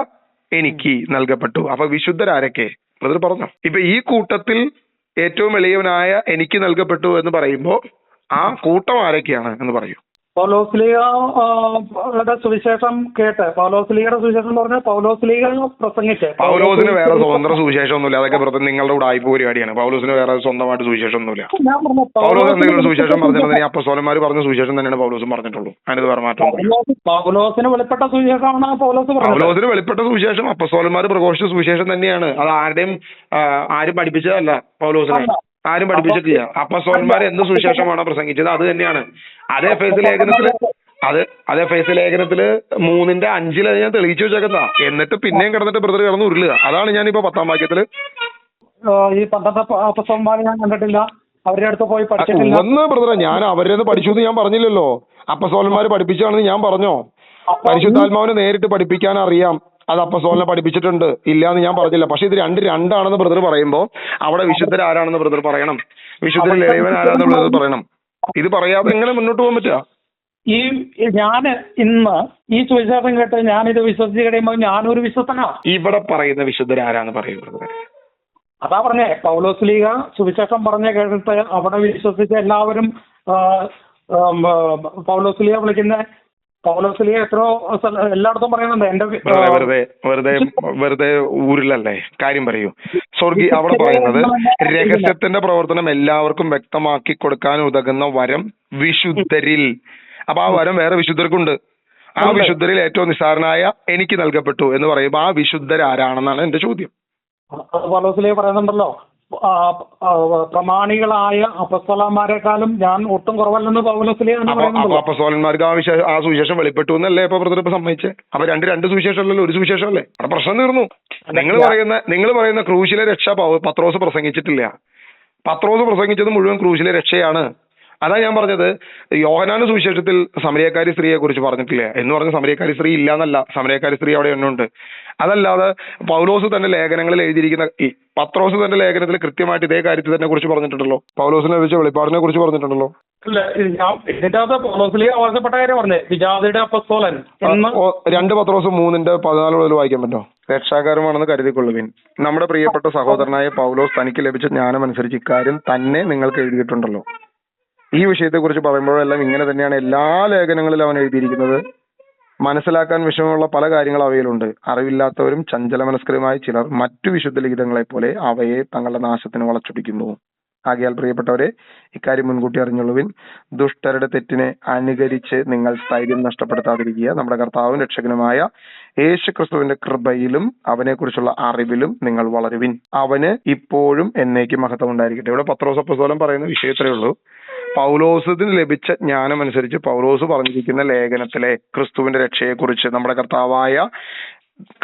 എനിക്ക് നൽകപ്പെട്ടു. അപ്പൊ വിശുദ്ധരാരൊക്കെ ബ്രദർ പറഞ്ഞോ? ഇപ്പൊ ഈ കൂട്ടത്തിൽ ഏറ്റവും എളിയവനായ എനിക്ക് നൽകപ്പെട്ടു എന്ന് പറയുമ്പോ ആ കൂട്ടം ആരൊക്കെയാണ് എന്ന് പറയൂ. പൗലോസ്ലീഗയുടെ സുവിശേഷം കേട്ട്, പൗലോസ്ലീഗയുടെ സുവിശേഷം എന്ന് പറഞ്ഞാൽ പൗലോസ്ലീഗ പ്രസംഗിച്ച്, പൗലോസിന് വേറെ സ്വതന്ത്ര സുവിശേഷം ഒന്നുമില്ല. അതൊക്കെ ബ്രദർ നിങ്ങളുടെ കൂടെ ആയിപ്പോ പരിപാടിയാണ്. പൗലോസിന് വേറെ സ്വന്തമായിട്ട് സുവിശേഷം ഒന്നുമില്ല. പൗലോസ് എന്തെങ്കിലും സുവിശേഷം പറഞ്ഞിട്ടുണ്ടെങ്കിൽ അപ്പസ്തോലന്മാർ പറഞ്ഞ സുവിശേഷം തന്നെയാണ് പൗലോസും പറഞ്ഞിട്ടുള്ളൂ. അതിന് വേറെ മാറ്റം. പൗലോസിന് വെളിപ്പെട്ട സുവിശേഷമാണ് പൗലോസിന് വെളിപ്പെട്ട സുവിശേഷം അപ്പസ്തോലന്മാർ പ്രഘോഷിച്ച സുവിശേഷം തന്നെയാണ്. അത് ആരും പഠിപ്പിച്ചതല്ല. പൗലോസിനെ ആരും പഠിപ്പിച്ചിട്ടില്ല. അപ്പസ്തോലന്മാർ എന്ത് സുവിശേഷമാണോ പ്രസംഗിച്ചത് അത് തന്നെയാണ്. അതേ എഫേസ്യ ലേഖനത്തില് 3:5 ഞാൻ തെളിയിച്ചു വെച്ചേക്കുന്ന. എന്നിട്ട് പിന്നെയും കിടന്നിട്ട് ബ്രദർ കിടന്ന് ഉരുളുക. അതാണ് ഞാനിപ്പോ 10ാം വാക്യത്തില് ഈ 12 അപ്പസ്തോലന്മാരെ ഞാൻ കണ്ടിട്ടില്ല, അവരുടെ അടുത്ത് പോയി പഠിച്ചിട്ടില്ല. ഒന്ന് ബ്രദറെ, ഞാൻ അവരുടെ പഠിച്ചു എന്ന് ഞാൻ പറഞ്ഞില്ലല്ലോ. അപ്പസ്തോലന്മാർ പഠിപ്പിച്ചാണെന്ന് ഞാൻ പറഞ്ഞോ? പരിശുദ്ധാത്മാവിനെ നേരിട്ട് പഠിപ്പിക്കാൻ അറിയാം, അത് അപ്പസ്തോലനെ പഠിപ്പിച്ചിട്ടുണ്ട്, ഇല്ലാന്ന് ഞാൻ പറഞ്ഞില്ല. പക്ഷെ ഇത് രണ്ടാണെന്ന് ബ്രദർ പറയുമ്പോ അവിടെ വിശുദ്ധരാരാണെന്ന് ബ്രദർ പറയണം, വിശുദ്ധരിൽ ഇളയവൻ ആരാണെന്ന് ബ്രദർ പറയണം. ഇത് പറയാതെ എങ്ങനെ മുന്നോട്ട് പോകാൻ പറ്റുക? ഞാൻ ഇന്ന് ഈ സുവിശേഷം കേട്ട് ഞാനിത് വിശ്വസിച്ച് കഴിയുമ്പോൾ ഞാനൊരു വിശ്വസ്തനാ. ഇവിടെ പറയുന്ന വിശുദ്ധരാരാന്ന് പറയുന്നത് അതാ പറഞ്ഞേ, പൗലോസ്ലീഗ സുവിശേഷം പറഞ്ഞ കേട്ടിട്ട് അവിടെ വിശ്വസിച്ച എല്ലാവരും പൗലോസ്ലീഗ വിളിക്കുന്ന പൗലോസ്ലീഗ എത്രയോ എല്ലായിടത്തും പറയുന്നുണ്ട്. എന്റെ വെറുതെ ഊരിലല്ലേ കാര്യം പറയൂ. സ്വർഗീയ അവിടെ പറയുന്നത് രഹസ്യത്തിന്റെ പ്രവർത്തനം എല്ലാവർക്കും വ്യക്തമാക്കി കൊടുക്കാൻ ഉതകുന്ന വരം വിശുദ്ധരിൽ. അപ്പൊ ആ വരം വേറെ വിശുദ്ധർക്കുണ്ട്. ആ വിശുദ്ധരിൽ ഏറ്റവും നിസ്സാരനായ എനിക്ക് നൽകപ്പെട്ടു എന്ന് പറയുമ്പോൾ ആ വിശുദ്ധരാരാണെന്നാണ് എന്റെ ചോദ്യം. പൗലോസ്ലീഗ പറയുന്നുണ്ടല്ലോ, പ്രമാണികളായ അപ്പസ്തോലന്മാരെക്കാളും ഞാൻ ഒട്ടും കുറവല്ലെന്ന് പൗലോസ്ലീഗ പറയുന്നുണ്ടല്ലോ. അപ്പസ്തോലന്മാർക്ക് ആ സുവിശേഷം വെളിപ്പെട്ടു എന്നല്ലേ ഇപ്പൊ ബ്രദർ ഇപ്പൊ സമ്മതിച്ചേ? അപ്പൊ രണ്ട് സുവിശേഷമല്ലല്ലോ, ഒരു സുവിശേഷമല്ലേ? അവിടെ പ്രശ്നം തീർന്നു. നിങ്ങൾ പറയുന്ന ക്രൂശിലെ രക്ഷ പത്രോസ് പ്രസംഗിച്ചിട്ടില്ല. പത്രോസ് പ്രസംഗിച്ചത് മുഴുവൻ ക്രൂശിലെ രക്ഷയാണ്. അതാ ഞാൻ പറഞ്ഞത്. യോഹന്നാന്റെ സുവിശേഷത്തിൽ സമരിയക്കാരി സ്ത്രീയെ കുറിച്ച് പറഞ്ഞിട്ടില്ല എന്ന് പറഞ്ഞ സമരിയക്കാരി സ്ത്രീ ഇല്ല എന്നല്ല, സമരിയക്കാരി സ്ത്രീ അവിടെ എണ്ണുണ്ട്. അതല്ലാതെ പൗലോസ് തന്റെ ലേഖനങ്ങളിൽ എഴുതിയിരിക്കുന്ന പത്രോസ് തന്റെ ലേഖനത്തിൽ കൃത്യമായിട്ട് ഇതേ കാര്യത്തിൽ തന്നെ കുറിച്ച് പറഞ്ഞിട്ടുണ്ടല്ലോ. പൗലോസിനെ വെച്ച് വെളിപ്പാടിനെ കുറിച്ച് പറഞ്ഞിട്ടുണ്ടല്ലോ. ഇതിന്റെ അകത്ത് പൗലോസ്ലീഗ ആവശ്യപ്പെട്ട കാര്യം പറഞ്ഞേ, വിജാതിയുടെ അപ്പസ്തോലൻ. 2 പത്രോസ് 3:14 മുതൽ വായിക്കാൻ പറ്റുമോ? രക്ഷാകരമാണെന്ന് കരുതിക്കൊള്ളുവിൻ. നമ്മുടെ പ്രിയപ്പെട്ട സഹോദരനായ പൗലോസ് തനിക്ക് ലഭിച്ച ജ്ഞാനമനുസരിച്ച് ഇക്കാര്യം തന്നെ നിങ്ങൾക്ക് എഴുതിയിട്ടുണ്ടല്ലോ. ഈ വിഷയത്തെ കുറിച്ച് പറയുമ്പോഴെല്ലാം ഇങ്ങനെ തന്നെയാണ് എല്ലാ ലേഖനങ്ങളിലും അവൻ എഴുതിയിരിക്കുന്നത്. മനസ്സിലാക്കാൻ വിഷമമുള്ള പല കാര്യങ്ങൾ അവയിലുണ്ട്. അറിവില്ലാത്തവരും ചഞ്ചലമനസ്കരുമായ ചിലർ മറ്റു വിശുദ്ധ ലിഖിതങ്ങളെ പോലെ അവയെ തങ്ങളുടെ നാശത്തിന് വളച്ചൊടിക്കുന്നു. ആകയാൽ പ്രിയപ്പെട്ടവരെ, ഇക്കാര്യം മുൻകൂട്ടി അറിഞ്ഞുള്ളവിൻ. ദുഷ്ടരുടെ തെറ്റിനെ അനുകരിച്ച് നിങ്ങൾ സ്ഥൈര്യം നഷ്ടപ്പെടുത്താതിരിക്കുക. നമ്മുടെ കർത്താവും രക്ഷകനുമായ യേശുക്രിസ്തുവിന്റെ കൃപയിലും അവനെക്കുറിച്ചുള്ള അറിവിലും നിങ്ങൾ വളരുവിൻ. അവന് ഇപ്പോഴും എന്നേക്കും മഹത്വം ഉണ്ടായിരിക്കട്ടെ. ഇവിടെ പത്രോസ് അപ്പോസ്തലൻ പറയുന്ന വിഷയത്രേ ഉള്ളൂ. പൗലോസിന് ലഭിച്ച ജ്ഞാനം അനുസരിച്ച് പൗലോസ് പറഞ്ഞിരിക്കുന്ന ലേഖനത്തിലെ ക്രിസ്തുവിന്റെ രക്ഷയെക്കുറിച്ച്, നമ്മുടെ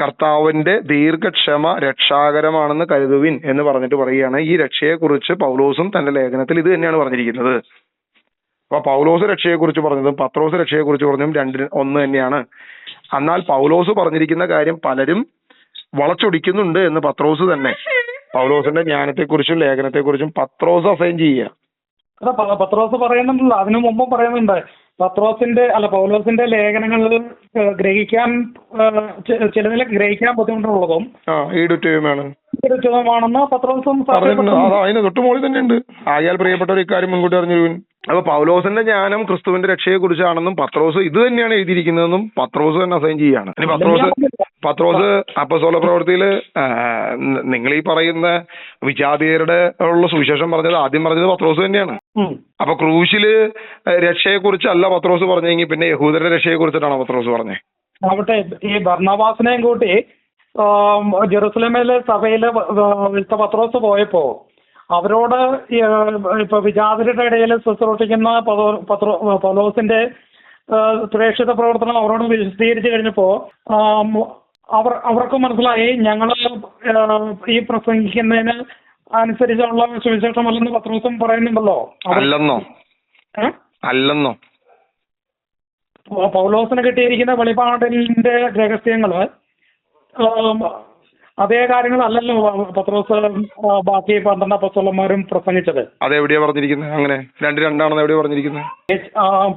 കർത്താവിന്റെ ദീർഘക്ഷമ രക്ഷാകരമാണെന്ന് കരുതുവിൻ എന്ന് പറഞ്ഞിട്ട് പറയുകയാണ്. ഈ രക്ഷയെക്കുറിച്ച് പൗലോസും തന്റെ ലേഖനത്തിൽ ഇത് തന്നെയാണ് പറഞ്ഞിരിക്കുന്നത്. അപ്പൊ പൗലോസ് രക്ഷയെക്കുറിച്ച് പറഞ്ഞതും പത്രോസ് രക്ഷയെക്കുറിച്ച് പറഞ്ഞതും ഒന്ന് തന്നെയാണ്. എന്നാൽ പൗലോസ് പറഞ്ഞിരിക്കുന്ന കാര്യം പലരും വളച്ചൊടിക്കുന്നുണ്ട് എന്ന് പത്രോസ് തന്നെ പൗലോസിന്റെ ജ്ഞാനത്തെക്കുറിച്ചും ലേഖനത്തെക്കുറിച്ചും പത്രോസ് അസൈൻ ചെയ്യുക. അല്ല, പത്രോസ് പറയുന്നുണ്ടല്ലോ, അതിനു മുമ്പ് പറയുന്നുണ്ട് പൗലോസിന്റെ ലേഖനങ്ങളിൽ ഗ്രഹിക്കാൻ ചിലതിൽ ഗ്രഹിക്കാൻ ബുദ്ധിമുട്ടുള്ളതും ഈടുറ്റതുമാണെന്ന് പത്രോസും പറഞ്ഞിട്ടുണ്ട്. അതിന് തൊട്ട് മുകളിൽ തന്നെ ഉണ്ട്. ആയാൽ പ്രിയപ്പെട്ടവർ ഇക്കാര്യം മുൻകൂട്ടി അറിഞ്ഞിരുവിൻ. അപ്പൊ പൗലോസിന്റെ ജ്ഞാനം ക്രിസ്തുവിന്റെ രക്ഷയെ കുറിച്ചാണെന്നും പത്രോസ് ഇത് തന്നെയാണ് എഴുതിയിരിക്കുന്നതെന്നും പത്രോസ് തന്നെ അസൈൻ ചെയ്യാണ്. ഇനി പത്രോസ് അപ്പോസ്തല പ്രവൃത്തിയിൽ നിങ്ങൾ ഈ പറയുന്ന വിജാതീയരുടെ ഉള്ള സുവിശേഷം പറഞ്ഞത് ആദ്യം പറഞ്ഞത് പത്രോസ് തന്നെയാണ്. അപ്പൊ ക്രൂശില് രക്ഷയെ കുറിച്ചല്ല പത്രോസ് പറഞ്ഞെങ്കിൽ പിന്നെ യഹൂദരുടെ രക്ഷയെ കുറിച്ചിട്ടാണോ പത്രോസ് പറഞ്ഞേ? അവിടെ ഈ ബർന്നബാസിനെയും കൂട്ടി ജെറുസലേമിലെ സഭയില് പത്രോസ് പോയപ്പോ അവരോട് ഇപ്പൊ വിജാതരുടെ ഇടയിൽ ശുശ്രൂഷിക്കുന്ന പൗലോസിന്റെ പ്രേക്ഷിത പ്രവർത്തനം അവരോട് വിശദീകരിച്ചു കഴിഞ്ഞപ്പോ അവർക്ക് മനസ്സിലായി ഞങ്ങൾ ഈ പ്രസംഗിക്കുന്നതിന് അനുസരിച്ചുള്ള സുവിശേഷമല്ലെന്ന് പത്രോസും പറയുന്നുണ്ടല്ലോ. അല്ലെന്നോ പൗലോസിന് കിട്ടിയിരിക്കുന്ന വെളിപാടിന്റെ രഹസ്യങ്ങള് അതേ കാര്യങ്ങളല്ലല്ലോ പത്രോസ് ബാക്കി 12 അപ്പോസ്തലന്മാരും പ്രസംഗിച്ചത്. അതെവിടെയാ പറഞ്ഞിരിക്കുന്നത്? അങ്ങനെ രണ്ടാണെന്ന് എവിടെയാ പറഞ്ഞിരിക്കുന്നത്?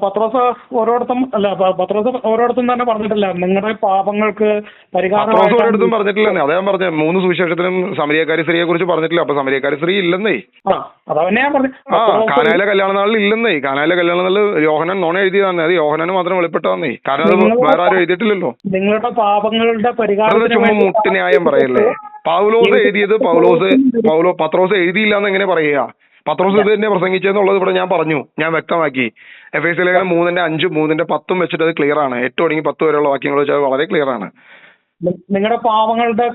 പത്രോസ് ഓരോടത്തും തന്നെ പറഞ്ഞിട്ടില്ല നിങ്ങളുടെ പാപങ്ങൾക്ക് പരിഹാരം. ഓരോടത്തും പറഞ്ഞിട്ടില്ലെന്നേ. അദ്ദേഹം പറഞ്ഞ 3 സുവിശേഷത്തിലും സമരിയക്കാരി സ്ത്രീയെ കുറിച്ച് പറഞ്ഞിട്ടില്ല. അപ്പൊ സമരിയക്കാരി സ്ത്രീ ഇല്ലെന്നേ. അതന്നെ ഞാൻ പറഞ്ഞു. കാനായിലെ കല്യാണ നാളിൽ ഇല്ലെന്നേ. കാനായിലെ കല്യാണ നാളിൽ യോഹന്നാൻ നോണ എഴുതിയതാന്നേ. അത് യോഹന്നാന് മാത്രം വെളിപ്പെട്ടതാന്നേ. കാരണം അത് വേറെ ആരും എഴുതിയിട്ടില്ലല്ലോ. നിങ്ങളുടെ പാപങ്ങളുടെ പരിഹാരം മുട്ട് ന്യായം പറയല്ലേ. പൗലോസ് എഴുതിയത് പത്രോസ് എഴുതിയില്ല എന്ന് എങ്ങനെ പറയുക? പത്രോസ് ഇത് തന്നെ പ്രസംഗിച്ചെന്നുള്ളത് ഇവിടെ ഞാൻ പറഞ്ഞു, ഞാൻ വ്യക്തമാക്കി. എഫേസ്യ ലേഖനം 3:5, 3:10 വെച്ചിട്ട് അത് ക്ലിയർ ആണ്. 8 തുടങ്ങി 10 വരെയുള്ള വാക്യങ്ങൾ വെച്ചാൽ വളരെ ക്ലിയർ ആണ്. നിങ്ങളുടെ പാപങ്ങളുടെ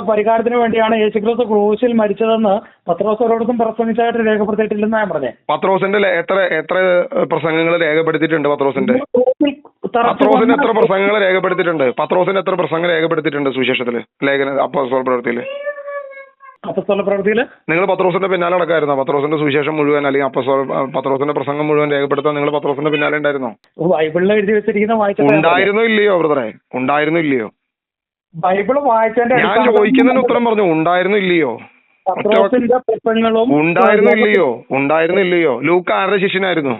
പരിഹാരത്തിന് വേണ്ടിയാണ് യേശുക്രിസ്തു ക്രൂശിൽ മരിച്ചതെന്ന് പത്രോസ് ഓരോടത്തും പ്രസംഗിച്ചായിട്ട് രേഖപ്പെടുത്തിയിട്ടില്ലെന്ന് ഞാൻ പറഞ്ഞേ. പത്രോസിന്റെ എത്ര പ്രസംഗങ്ങൾ രേഖപ്പെടുത്തിയിട്ടുണ്ട്? പത്രോസിന്റെ എത്ര പ്രസംഗങ്ങൾ രേഖപ്പെടുത്തിയിട്ടുണ്ട്? പത്രോസിന് എത്ര പ്രസംഗം രേഖപ്പെടുത്തിയിട്ടുണ്ട് സുവിശേഷത്തില്, ലേഖന അപ്പോസ്തല പ്രവൃത്തിയില്? നിങ്ങൾ പത്രോസിന്റെ പിന്നാലെ നടക്കായിരുന്നോ? പത്രോസിന്റെ സുവിശേഷം മുഴുവൻ അല്ലെങ്കിൽ പത്രോസിന്റെ പ്രസംഗം മുഴുവൻ രേഖപ്പെടുത്താൻ നിങ്ങൾ പത്രോസിന്റെ പിന്നാലെ ഉണ്ടായിരുന്നോ? ബൈബിളിൽ എഴുതി വെച്ചിരിക്കുന്ന ഉണ്ടായിരുന്നോ ഇല്ലയോ ബ്രദറെ? ഉണ്ടായിരുന്നോ ഇല്ലയോ? ബൈബിള് വായിച്ചതിന്റെ ഞാൻ ചോദിക്കുന്നതിന് ഉത്തരം പറഞ്ഞു. ഉണ്ടായിരുന്നോ ഇല്ലയോ? ഉണ്ടായിരുന്നോ ഇല്ലയോ? ലൂക്ക ആരുടെ ശിഷ്യനായിരുന്നു?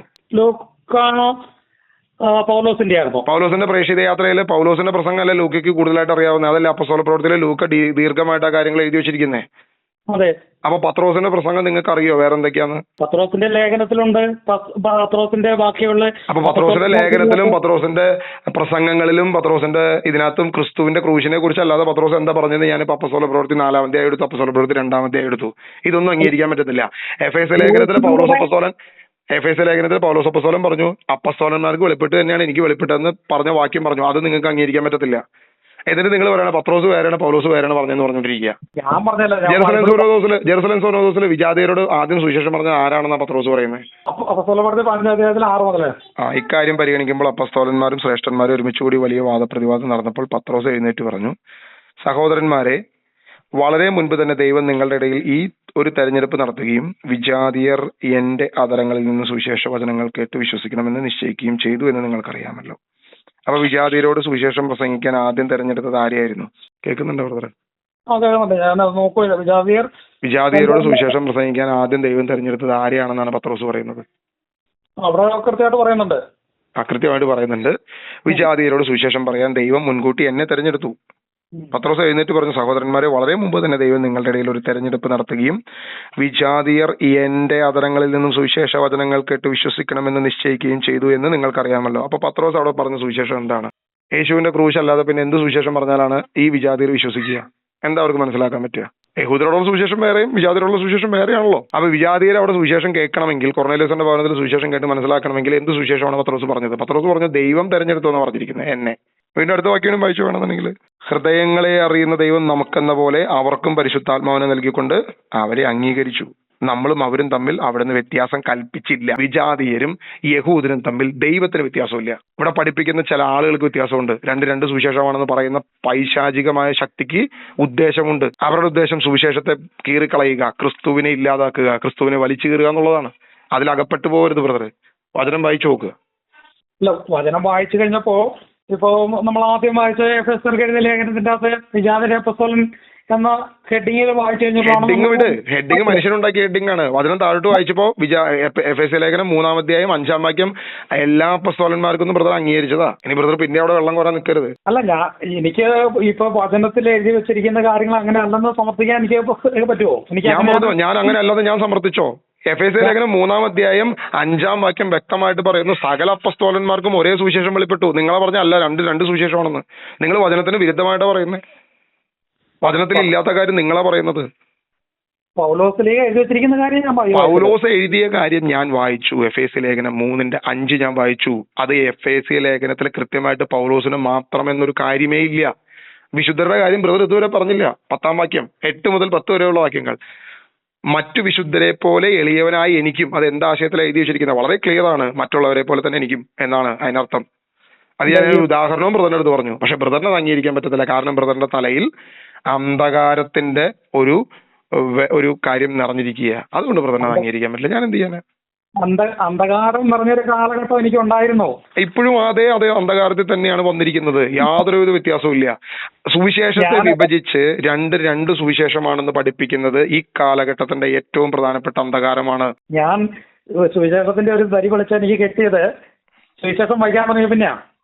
പൗലോസിന്റെ പ്രേക്ഷിത യാത്രയില് പൗലോസിന്റെ പ്രസംഗം അല്ലേ ലൂക്കയ്ക്ക് കൂടുതലായിട്ട് അറിയാവുന്നത്? അതല്ലേ അപ്പോസ്തല പ്രവൃത്തിയിലെ ലൂക്ക ദീർഘമായിട്ട് ആ കാര്യങ്ങൾ എഴുതി വെച്ചിരിക്കുന്നേ. അതെ. അപ്പൊ പത്രോസിന്റെ പ്രസംഗം നിങ്ങൾക്ക് അറിയോ വേറെ എന്തൊക്കെയാന്ന്? പത്രോസിന്റെ ലേഖനത്തിലുണ്ട്. പത്രോസിന്റെ ബാക്കിയുള്ള അപ്പൊ പത്രോസിന്റെ ലേഖനത്തിലും പത്രോസിന്റെ പ്രസംഗങ്ങളിലും പത്രോസിന്റെ ഇതിനകത്തും ക്രിസ്തുവിന്റെ ക്രൂശിനെ കുറിച്ച് അല്ലാതെ പത്രോസ് എന്താ പറഞ്ഞത്? ഞാനിപ്പോ അപ്പോസ്തല പ്രവൃത്തി 4-ാം അധ്യായം എടുത്തു, അപ്പോസ്തല പ്രവൃത്തി 2-ാം അധ്യായം എടുത്തു. ഇതൊന്നും അംഗീകരിക്കാൻ പറ്റത്തില്ല. എഫേസ്യ ലേഖനത്തിൽ പൗലോസ് അപ്പോസ്തലൻ പറഞ്ഞു അപ്പസ്തോലന്മാർക്ക് വെളിപ്പെട്ട് തന്നെയാണ് എനിക്ക് വെളിപ്പെട്ടതെന്ന് പറഞ്ഞ വാക്യം പറഞ്ഞു. അത് നിങ്ങൾക്ക് അംഗീകരിക്കാൻ പറ്റത്തില്ല. എന്നിട്ട് നിങ്ങൾ പറയണം പത്രോസ് വേറെയാണ് പൗലോസ് വേറെയാണ് പറഞ്ഞെന്ന് പറഞ്ഞോണ്ടിരിക്കുക. ജെറുസലേം സോനോദോസിലെ വിജാതിയരോട് ആദ്യം സുവിശേഷം പറഞ്ഞ ആരാണെന്നാ പത്രോസ് പറയുന്നത്? ഇക്കാര്യം പരിഗണിക്കുമ്പോൾ അപ്പസ്തോലന്മാരും ശ്രേഷ്ഠന്മാരും ഒരുമിച്ചുകൂടി വലിയ വാദപ്രതിവാദം നടന്നപ്പോൾ പത്രോസ് എഴുന്നേറ്റ് പറഞ്ഞു, സഹോദരന്മാരെ, വളരെ മുൻപ് തന്നെ ദൈവം നിങ്ങളുടെ ഇടയിൽ ഈ ഒരു തെരഞ്ഞെടുപ്പ് നടത്തുകയും വിജാതിയർ എന്റെ അധരങ്ങളിൽ നിന്ന് സുവിശേഷ വചനങ്ങൾ കേട്ട് വിശ്വസിക്കണമെന്ന് നിശ്ചയിക്കുകയും ചെയ്തു എന്ന് നിങ്ങൾക്കറിയാമല്ലോ. അപ്പൊ വിജാതിയരോട് സുവിശേഷം പ്രസംഗിക്കാൻ ആദ്യം തെരഞ്ഞെടുത്തത് ആരെയായിരുന്നു? കേൾക്കുന്നുണ്ടോ ബ്രദറെ? വിജാതിയരോട് സുവിശേഷം പ്രസംഗിക്കാൻ ആദ്യം ദൈവം തെരഞ്ഞെടുത്തത് ആരെയാണെന്നാണ് പത്രോസ് പറയുന്നത്. കൃത്യമായിട്ട് പറയുന്നുണ്ട്. വിജാതിയരോട് സുവിശേഷം പറയാൻ ദൈവം മുൻകൂട്ടി എന്നെ തെരഞ്ഞെടുത്തു. പത്രോസ് എഴുന്നേറ്റ് പറഞ്ഞു, സഹോദരന്മാരെ, വളരെ മുമ്പ് തന്നെ ദൈവം നിങ്ങളുടെ ഇടയിൽ ഒരു തെരഞ്ഞെടുപ്പ് നടത്തുകയും വിജാതിയർ എന്റെ അധരങ്ങളിൽ നിന്നും സുവിശേഷ വചനങ്ങൾ കേട്ട് വിശ്വസിക്കണമെന്ന് നിശ്ചയിക്കുകയും ചെയ്തു എന്ന് നിങ്ങൾക്കറിയാമല്ലോ. അപ്പൊ പത്രോസ് അവിടെ പറഞ്ഞ സുവിശേഷം എന്താണ്? യേശുവിന്റെ ക്രൂശ് അല്ലാതെ പിന്നെ എന്ത് സുവിശേഷം പറഞ്ഞാലാണ് ഈ വിജാതിയർ വിശ്വസിക്കുക? എന്താ അവർക്ക് മനസ്സിലാക്കാൻ പറ്റുക? യഹൂദരോടുള്ള സുവിശേഷം വേറെയും വിജാതിയരോടുള്ള സുവിശേഷം വേറെയാണല്ലോ. അപ്പൊ വിജാതിയർ അവിടെ സുവിശേഷം കേൾക്കണമെങ്കിൽ, കൊർന്നേലിയോസിന്റെ ഭവനത്തിൽ സുവിശേഷം കേട്ട് മനസ്സിലാക്കണമെങ്കിൽ എന്ത് സുവിശേഷമാണ് പത്രോസ് പറഞ്ഞത്? പത്രോസ് പറഞ്ഞു ദൈവം തെരഞ്ഞെടുത്തു എന്ന് പറഞ്ഞിരിക്കുന്നത് എന്നെ. വീണ്ടും അടുത്ത വാക്യം വായിച്ചു വേണമെന്നുണ്ടെങ്കിൽ, ഹൃദയങ്ങളെ അറിയുന്ന ദൈവം നമുക്കെന്ന പോലെ അവർക്കും പരിശുദ്ധാത്മാവിനെ നൽകിക്കൊണ്ട് അവരെ അംഗീകരിച്ചു. നമ്മളും അവരും തമ്മിൽ അവിടുന്ന് വ്യത്യാസം കൽപ്പിച്ചില്ല. വിജാതിയരും യഹൂദരും തമ്മിൽ ദൈവത്തിന് വ്യത്യാസമില്ല. ഇവിടെ പഠിപ്പിക്കുന്ന ചില ആളുകൾക്ക് വ്യത്യാസമുണ്ട്. രണ്ട് സുവിശേഷമാണെന്ന് പറയുന്ന പൈശാചികമായ ശക്തിക്ക് ഉദ്ദേശമുണ്ട്. അവരുടെ ഉദ്ദേശം സുവിശേഷത്തെ കീറിക്കളയുക, ക്രിസ്തുവിനെ ഇല്ലാതാക്കുക, ക്രിസ്തുവിനെ വലിച്ചു കീറുക എന്നുള്ളതാണ്. അതിലകപ്പെട്ടു പോകരുത് ബ്രദറെ. വചനം വായിച്ചു നോക്കുക. വചനം വായിച്ചു കഴിഞ്ഞപ്പോ ഇപ്പോ നമ്മൾ ആദ്യം വായിച്ച എഫേസ്യർക്ക് എഴുതിയ ലേഖനത്തിന്റെ അകത്ത് വിജാതിയരെ അപ്പോസ്തലൻ എന്ന ഹെഡിങ്ങിൽ വായിച്ചു ഹെഡിങ് വിട്. കഴിഞ്ഞപ്പോഴാണ് ഹെഡിങ് മനുഷ്യനുണ്ടാക്കിയ ഹെഡിങ് ആണ്. വചനം താഴോട്ട് വായിച്ചപ്പോ എഫേസ്യ ലേഖനം 3-ാം അധ്യായം 5-ാം വാക്യം എല്ലാ അപ്പസ്തോലന്മാർക്കൊന്നും ബ്രദർ അംഗീകരിച്ചതാ. ഇനി ബ്രദർ പിന്നെ അവിടെ വെള്ളം കോരാൻ നിൽക്കരുത്. അല്ല, എനിക്ക് ഇപ്പൊ വചനത്തിൽ എഴുതി വെച്ചിരിക്കുന്ന കാര്യങ്ങൾ അങ്ങനെ അല്ലെന്ന് സമർത്ഥിക്കാൻ എനിക്ക് പറ്റുമോ? ഞാൻ അങ്ങനെ അല്ലാതെ ഞാൻ സമർത്ഥിച്ചോ? എഫേസ്യ ലേഖനം 3-ാം അധ്യായം 5-ാം വാക്യം വ്യക്തമായിട്ട് പറയുന്നു സകല അപ്പസ്തോലന്മാർക്കും ഒരേ സുവിശേഷം വെളിപ്പെട്ടു. നിങ്ങളെ പറഞ്ഞ അല്ല, രണ്ട് സുവിശേഷമാണെന്ന്. നിങ്ങൾ വചനത്തിന് വിരുദ്ധമായിട്ടാണ് പറയുന്നത്. വചനത്തിൽ ഇല്ലാത്ത കാര്യം നിങ്ങളാ പറയുന്നത്. പൗലോസിലേക്ക് എഴുതി വെച്ചിരിക്കുന്ന കാര്യം ഞാൻ പറയും. പൗലോസ് എഴുതിയ കാര്യം ഞാൻ വായിച്ചു. എഫേസ്യ ലേഖനം 3:5 ഞാൻ വായിച്ചു. അത് എഫേസ്യ ലേഖനത്തിൽ കൃത്യമായിട്ട് പൗലോസിന് മാത്രം എന്നൊരു കാര്യമേ ഇല്ല. വിശുദ്ധരുടെ കാര്യം ബ്രദർ ഇതുവരെ പറഞ്ഞില്ല. 10-ാം വാക്യം 8 മുതൽ 10 വരെയുള്ള വാക്യങ്ങൾ മറ്റു വിശുദ്ധരെ പോലെ എളിയവനായി എനിക്കും. അത് എന്താ ആശയത്തിലാണ് എഴുതി വെച്ചിരിക്കുന്നത്? വളരെ ക്ലിയർ ആണ്. മറ്റുള്ളവരെ പോലെ തന്നെ എനിക്കും എന്നാണ് അതിനർത്ഥം. അത് ഞാനൊരു ഉദാഹരണവും ബ്രദറിന്റെ അടുത്ത് പറഞ്ഞു. പക്ഷെ ബ്രദറിനെ അത് അംഗീകരിക്കാൻ പറ്റത്തില്ല. കാരണം ബ്രദറിന്റെ തലയിൽ അന്ധകാരത്തിന്റെ ഒരു കാര്യം നിറഞ്ഞിരിക്കുക. അതുകൊണ്ട് ബ്രദറിനെ അംഗീകരിക്കാൻ പറ്റില്ല. ഞാൻ എന്ത് ചെയ്യാനാ? അന്ധകാരം നിറഞ്ഞൊരു കാലഘട്ടം എനിക്ക് ഉണ്ടായിരുന്നോ? ഇപ്പോഴും അതേ അന്ധകാരത്തിൽ തന്നെയാണ് വന്നിരിക്കുന്നത്. യാതൊരുവിധ വ്യത്യാസവും ഇല്ല. സുവിശേഷത്തെ വിഭജിച്ച് രണ്ട് സുവിശേഷമാണെന്ന് പഠിപ്പിക്കുന്നത് ഈ കാലഘട്ടത്തിന്റെ ഏറ്റവും പ്രധാനപ്പെട്ട അന്ധകാരമാണ്. ഞാൻ സുവിശേഷത്തിന്റെ ഒരു വരി വിളിച്ച് എനിക്ക് കിട്ടിയത് സുവിശേഷം വായിക്കാൻ പറഞ്ഞ പിന്നെയാ.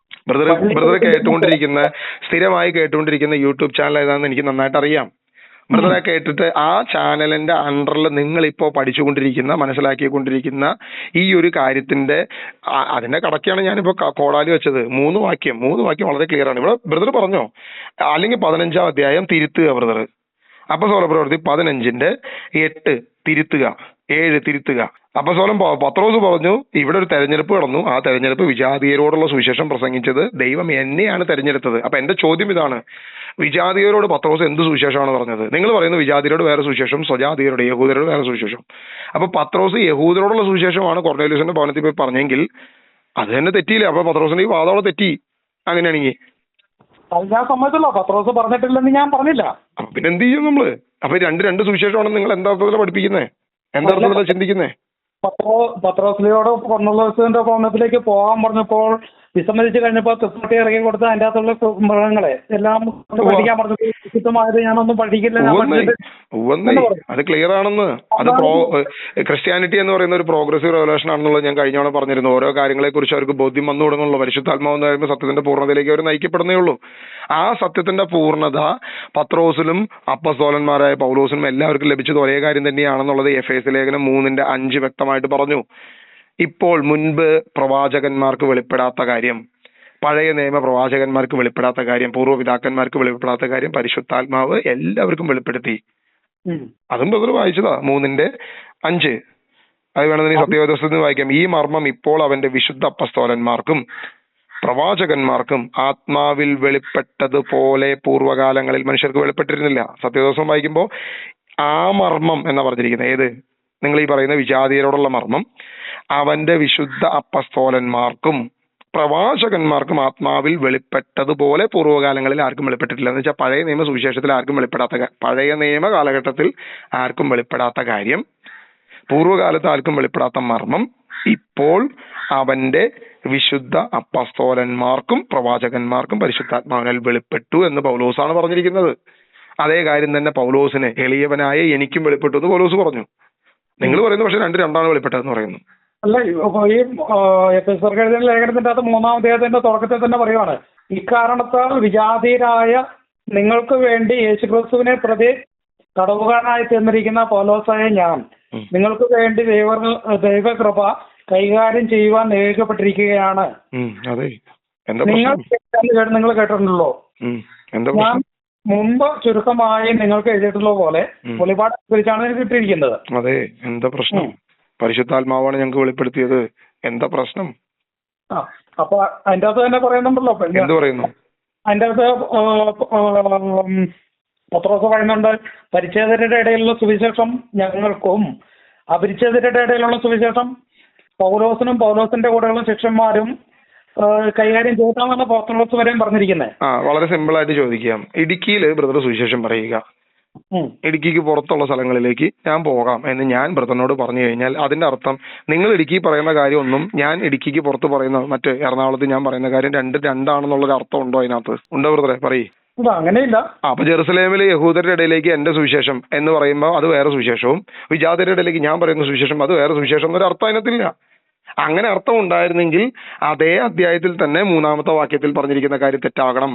ബ്രദർ സ്ഥിരമായി കേട്ടുകൊണ്ടിരിക്കുന്ന യൂട്യൂബ് ചാനൽ ഏതാണെന്ന് എനിക്ക് നന്നായിട്ട് അറിയാം. ബ്രദറെ കേട്ടിട്ട് ആ ചാനലിന്റെ അണ്ടറിൽ നിങ്ങൾ ഇപ്പോൾ പഠിച്ചുകൊണ്ടിരിക്കുന്ന മനസ്സിലാക്കിക്കൊണ്ടിരിക്കുന്ന ഈ ഒരു കാര്യത്തിന്റെ അതിന്റെ കടക്കാണ് ഞാനിപ്പോ കോടാലി വെച്ചത്. 3 വാക്യം വളരെ ക്ലിയർ ആണ്. ഇവിടെ ബ്രദർ പറഞ്ഞോ, അല്ലെങ്കിൽ 15-ാം അധ്യായം തിരുത്തുക ബ്രദർ. അപ്പസ്തോല പ്രവൃത്തി 15:8 തിരുത്തുക, 7 തിരുത്തുക. അപ്പസ്തോലൻ പത്രോസ് പറഞ്ഞു ഇവിടെ ഒരു തെരഞ്ഞെടുപ്പ് നടന്നു. ആ തെരഞ്ഞെടുപ്പ് വിജാതീയരോടുള്ള സുവിശേഷം പ്രസംഗിച്ചത് ദൈവം എന്നെയാണ് തെരഞ്ഞെടുത്തത്. അപ്പൊ എന്റെ ചോദ്യം ഇതാണ്, വിജാതീയരോട് പത്രോസ് എന്ത് സുവിശേഷമാണ് പറഞ്ഞത്? നിങ്ങൾ പറയുന്നത് വിജാതീയരോട് വേറെ സുവിശേഷം, സ്വജാതീയരോട് യഹൂദരോട് വേറെ സുവിശേഷം. അപ്പൊ പത്രോസ് യഹൂദരോടുള്ള സുവിശേഷമാണ് കൊർന്നേലിയോസിന്റെ ഭവനത്തിൽ പോയി പറഞ്ഞെങ്കിൽ അത് തന്നെ തെറ്റിയില്ല. അപ്പൊ പത്രോസിന്റെ ഈ വാദോളം തെറ്റി. അങ്ങനെയാണെങ്കിൽ ഞാൻ സമ്മതിച്ചല്ലോ, പത്രോസ് പറഞ്ഞിട്ടില്ലെന്ന് ഞാൻ പറഞ്ഞില്ല. അപ്പൊ പിന്നെ എന്ത് ചെയ്യും നമ്മള്? അപ്പൊ രണ്ട് സുവിശേഷമാണെന്ന് നിങ്ങൾ എന്താ അർത്ഥത്തിലാണ് പഠിപ്പിക്കുന്നത്? എന്താ അർത്ഥത്തിലാണ് ചിന്തിക്കുന്നേ? പത്രോസിനോട് കൊർന്നേലിയോസിന്റെ ഭവനത്തിലേക്ക് പോകാൻ പറഞ്ഞപ്പോൾ വിസമ്മതിച്ചു കഴിഞ്ഞപ്പോൾ തുപ്പട്ടി ഇറങ്ങി കൊടുത്ത് അതിന്റെ അകത്തുള്ള മൃഗങ്ങളെ എല്ലാം പഠിക്കാൻ പറഞ്ഞു. വിശുദ്ധമായത് ഞാനൊന്നും പഠിക്കില്ല. അത് ക്ലിയർ ആണെന്ന്. അത് ക്രിസ്ത്യാനിറ്റി എന്ന് പറയുന്ന ഒരു പ്രോഗ്രസീവ് റെവല്യൂഷൻ ആണെന്നുള്ളത് ഞാൻ കഴിഞ്ഞ തവണ പറഞ്ഞിരുന്നു. ഓരോ കാര്യങ്ങളെ കുറിച്ച് അവർക്ക് ബോധ്യം വന്നു തുടങ്ങുള്ളൂ. പരിശുദ്ധാത്മാവ് എന്ന് പറയുമ്പോൾ സത്യത്തിന്റെ പൂർണ്ണതയിലേക്ക് അവർ നയിക്കപ്പെടുന്നേ ഉള്ളൂ. ആ സത്യത്തിന്റെ പൂർണ്ണത പത്രോസിലും അപ്പസ്തോലന്മാരായ പൗലോസിനും എല്ലാവർക്കും ലഭിച്ചത് ഒരേ കാര്യം തന്നെയാണെന്നുള്ളത് എഫേസ്യ ലേഖനം 3:5 വ്യക്തമായിട്ട് പറഞ്ഞു. ഇപ്പോൾ മുൻപ് പ്രവാചകന്മാർക്ക് വെളിപ്പെടാത്ത കാര്യം, പഴയ നിയമ പ്രവാചകന്മാർക്ക് വെളിപ്പെടാത്ത കാര്യം, പൂർവ്വപിതാക്കന്മാർക്ക് വെളിപ്പെടാത്ത കാര്യം പരിശുദ്ധാത്മാവ് എല്ലാവർക്കും വെളിപ്പെടുത്തി. അതും ബ്രദർ വായിച്ചതാ 3:5. അത് വേണമെങ്കിൽ സത്യവേദപുസ്തകത്തിൽ വായിക്കാം. ഈ മർമ്മം ഇപ്പോൾ അവന്റെ വിശുദ്ധ അപ്പസ്തോലന്മാർക്കും പ്രവാചകന്മാർക്കും ആത്മാവിൽ വെളിപ്പെട്ടതുപോലെ പൂർവ്വകാലങ്ങളിൽ മനുഷ്യർക്ക് വെളിപ്പെട്ടിരുന്നില്ല. സത്യവേദപുസ്തകം വായിക്കുമ്പോൾ ആ മർമ്മം എന്നാ പറഞ്ഞിരിക്കുന്നത്. ഏത്? നിങ്ങൾ ഈ പറയുന്ന വിജാതീയരോടുള്ള മർമ്മം അവന്റെ വിശുദ്ധ അപ്പസ്തോലന്മാർക്കും പ്രവാചകന്മാർക്കും ആത്മാവിൽ വെളിപ്പെട്ടതുപോലെ പൂർവ്വകാലങ്ങളിൽ ആർക്കും വെളിപ്പെട്ടിട്ടില്ല. എന്ന് വെച്ചാൽ പഴയ നിയമ സുവിശേഷത്തിൽ ആർക്കും വെളിപ്പെടാത്ത, പഴയ നിയമ കാലഘട്ടത്തിൽ ആർക്കും വെളിപ്പെടാത്ത കാര്യം, പൂർവ്വകാലത്ത് ആർക്കും വെളിപ്പെടാത്ത മർമ്മം ഇപ്പോൾ അവന്റെ വിശുദ്ധ അപ്പസ്തോലന്മാർക്കും പ്രവാചകന്മാർക്കും പരിശുദ്ധാത്മാവിനാൽ വെളിപ്പെട്ടു എന്ന് പൗലോസാണ് പറഞ്ഞിരിക്കുന്നത്. അതേ കാര്യം തന്നെ പൗലോസിന് എളിയവനായ എനിക്കും വെളിപ്പെട്ടു എന്ന് പൗലോസ് പറഞ്ഞു. നിങ്ങൾ പറയുന്നു പക്ഷെ രണ്ടാണ് വെളിപ്പെട്ടതെന്ന് പറയുന്നു. അല്ല, ഈ എഫേസ്യർക്കെഴുതിയ ലേഖനത്തിന്റെ അത് 3-ാം അധ്യായത്തിന്റെ തുടക്കത്തിൽ തന്നെ പറയുവാണ്, ഇക്കാരണത്താൽ വിജാതീയരായ നിങ്ങൾക്ക് വേണ്ടി യേശുക്രിസ്തുവിനെ പ്രതി തടവുകാരനായി തീർന്നിരിക്കുന്ന പൗലോസായ ഞാൻ നിങ്ങൾക്ക് വേണ്ടി ദൈവകൃപ കൈകാര്യം ചെയ്യുവാൻ നിയോഗിക്കപ്പെട്ടിരിക്കുകയാണ്. നിങ്ങൾ കേട്ടിട്ടുണ്ടല്ലോ, ഞാൻ മുമ്പ് ചുരുക്കമായി നിങ്ങൾക്ക് എഴുതിയിട്ടുള്ള പോലെ വെളിപാട് കുറിച്ചാണ് എനിക്ക് കിട്ടിയിരിക്കുന്നത്. അതെ, എന്താ പ്രശ്നം? പരിശുദ്ധാത്മാവാണ് ഞങ്ങൾക്ക് വെളിപ്പെടുത്തിയത്. എന്താ പ്രശ്നം? അപ്പൊ അതിന്റെ അകത്ത് തന്നെ പറയുന്നുണ്ടല്ലോ. എന്ത് പറയുന്നു? അതിന്റെ അകത്ത് പത്രോസ് പറയുന്നുണ്ട്, പരിച്ഛേദരുടെ ഇടയിലുള്ള സുവിശേഷം ഞങ്ങൾക്കും അപരിച്ഛേദരുടെ ഇടയിലുള്ള സുവിശേഷം പൗലോസിനും പൗലോസിന്റെ കൂടെയുള്ള ശിഷ്യന്മാരും കൈകാര്യം ചെയ്താണെന്ന് പത്രോസ് വരെയും പറഞ്ഞിരിക്കുന്നത്. വളരെ സിമ്പിൾ ആയിട്ട് ചോദിക്കാം. ഇടുക്കിയിൽ ബ്രദർ സുവിശേഷം പറയുക, ഇടുക്കിക്ക് പുറത്തുള്ള സ്ഥലങ്ങളിലേക്ക് ഞാൻ പോകാം എന്ന് ഞാൻ ബ്രദറിനോട് പറഞ്ഞു കഴിഞ്ഞാൽ അതിന്റെ അർത്ഥം നിങ്ങൾ ഇടുക്കി പറയുന്ന കാര്യമൊന്നും ഞാൻ ഇടുക്കിക്ക് പുറത്ത് പറയുന്ന മറ്റ് എറണാകുളത്ത് ഞാൻ പറയുന്ന കാര്യം രണ്ടാണെന്നുള്ളൊരു അർത്ഥം ഉണ്ടോ അതിനകത്ത്? ഉണ്ടോ ബ്രദറെ? പറയ്. ഇത് അങ്ങനെയില്ല. അപ്പൊ ജെറുസലേമിലെ യഹൂദരുടെ ഇടയിലേക്ക് എന്റെ സുവിശേഷം എന്ന് പറയുമ്പോൾ അത് വേറെ സുവിശേഷവും, വിജാതിയുടെ ഇടയിലേക്ക് ഞാൻ പറയുന്ന സുവിശേഷം അത് വേറെ സുവിശേഷം എന്നൊരു അർത്ഥം അതിനകത്തില്ല. അങ്ങനെ അർത്ഥം ഉണ്ടായിരുന്നെങ്കിൽ അതേ അധ്യായത്തിൽ തന്നെ 3-ാമത്തെ വാക്യത്തിൽ പറഞ്ഞിരിക്കുന്ന കാര്യം തെറ്റാകണം.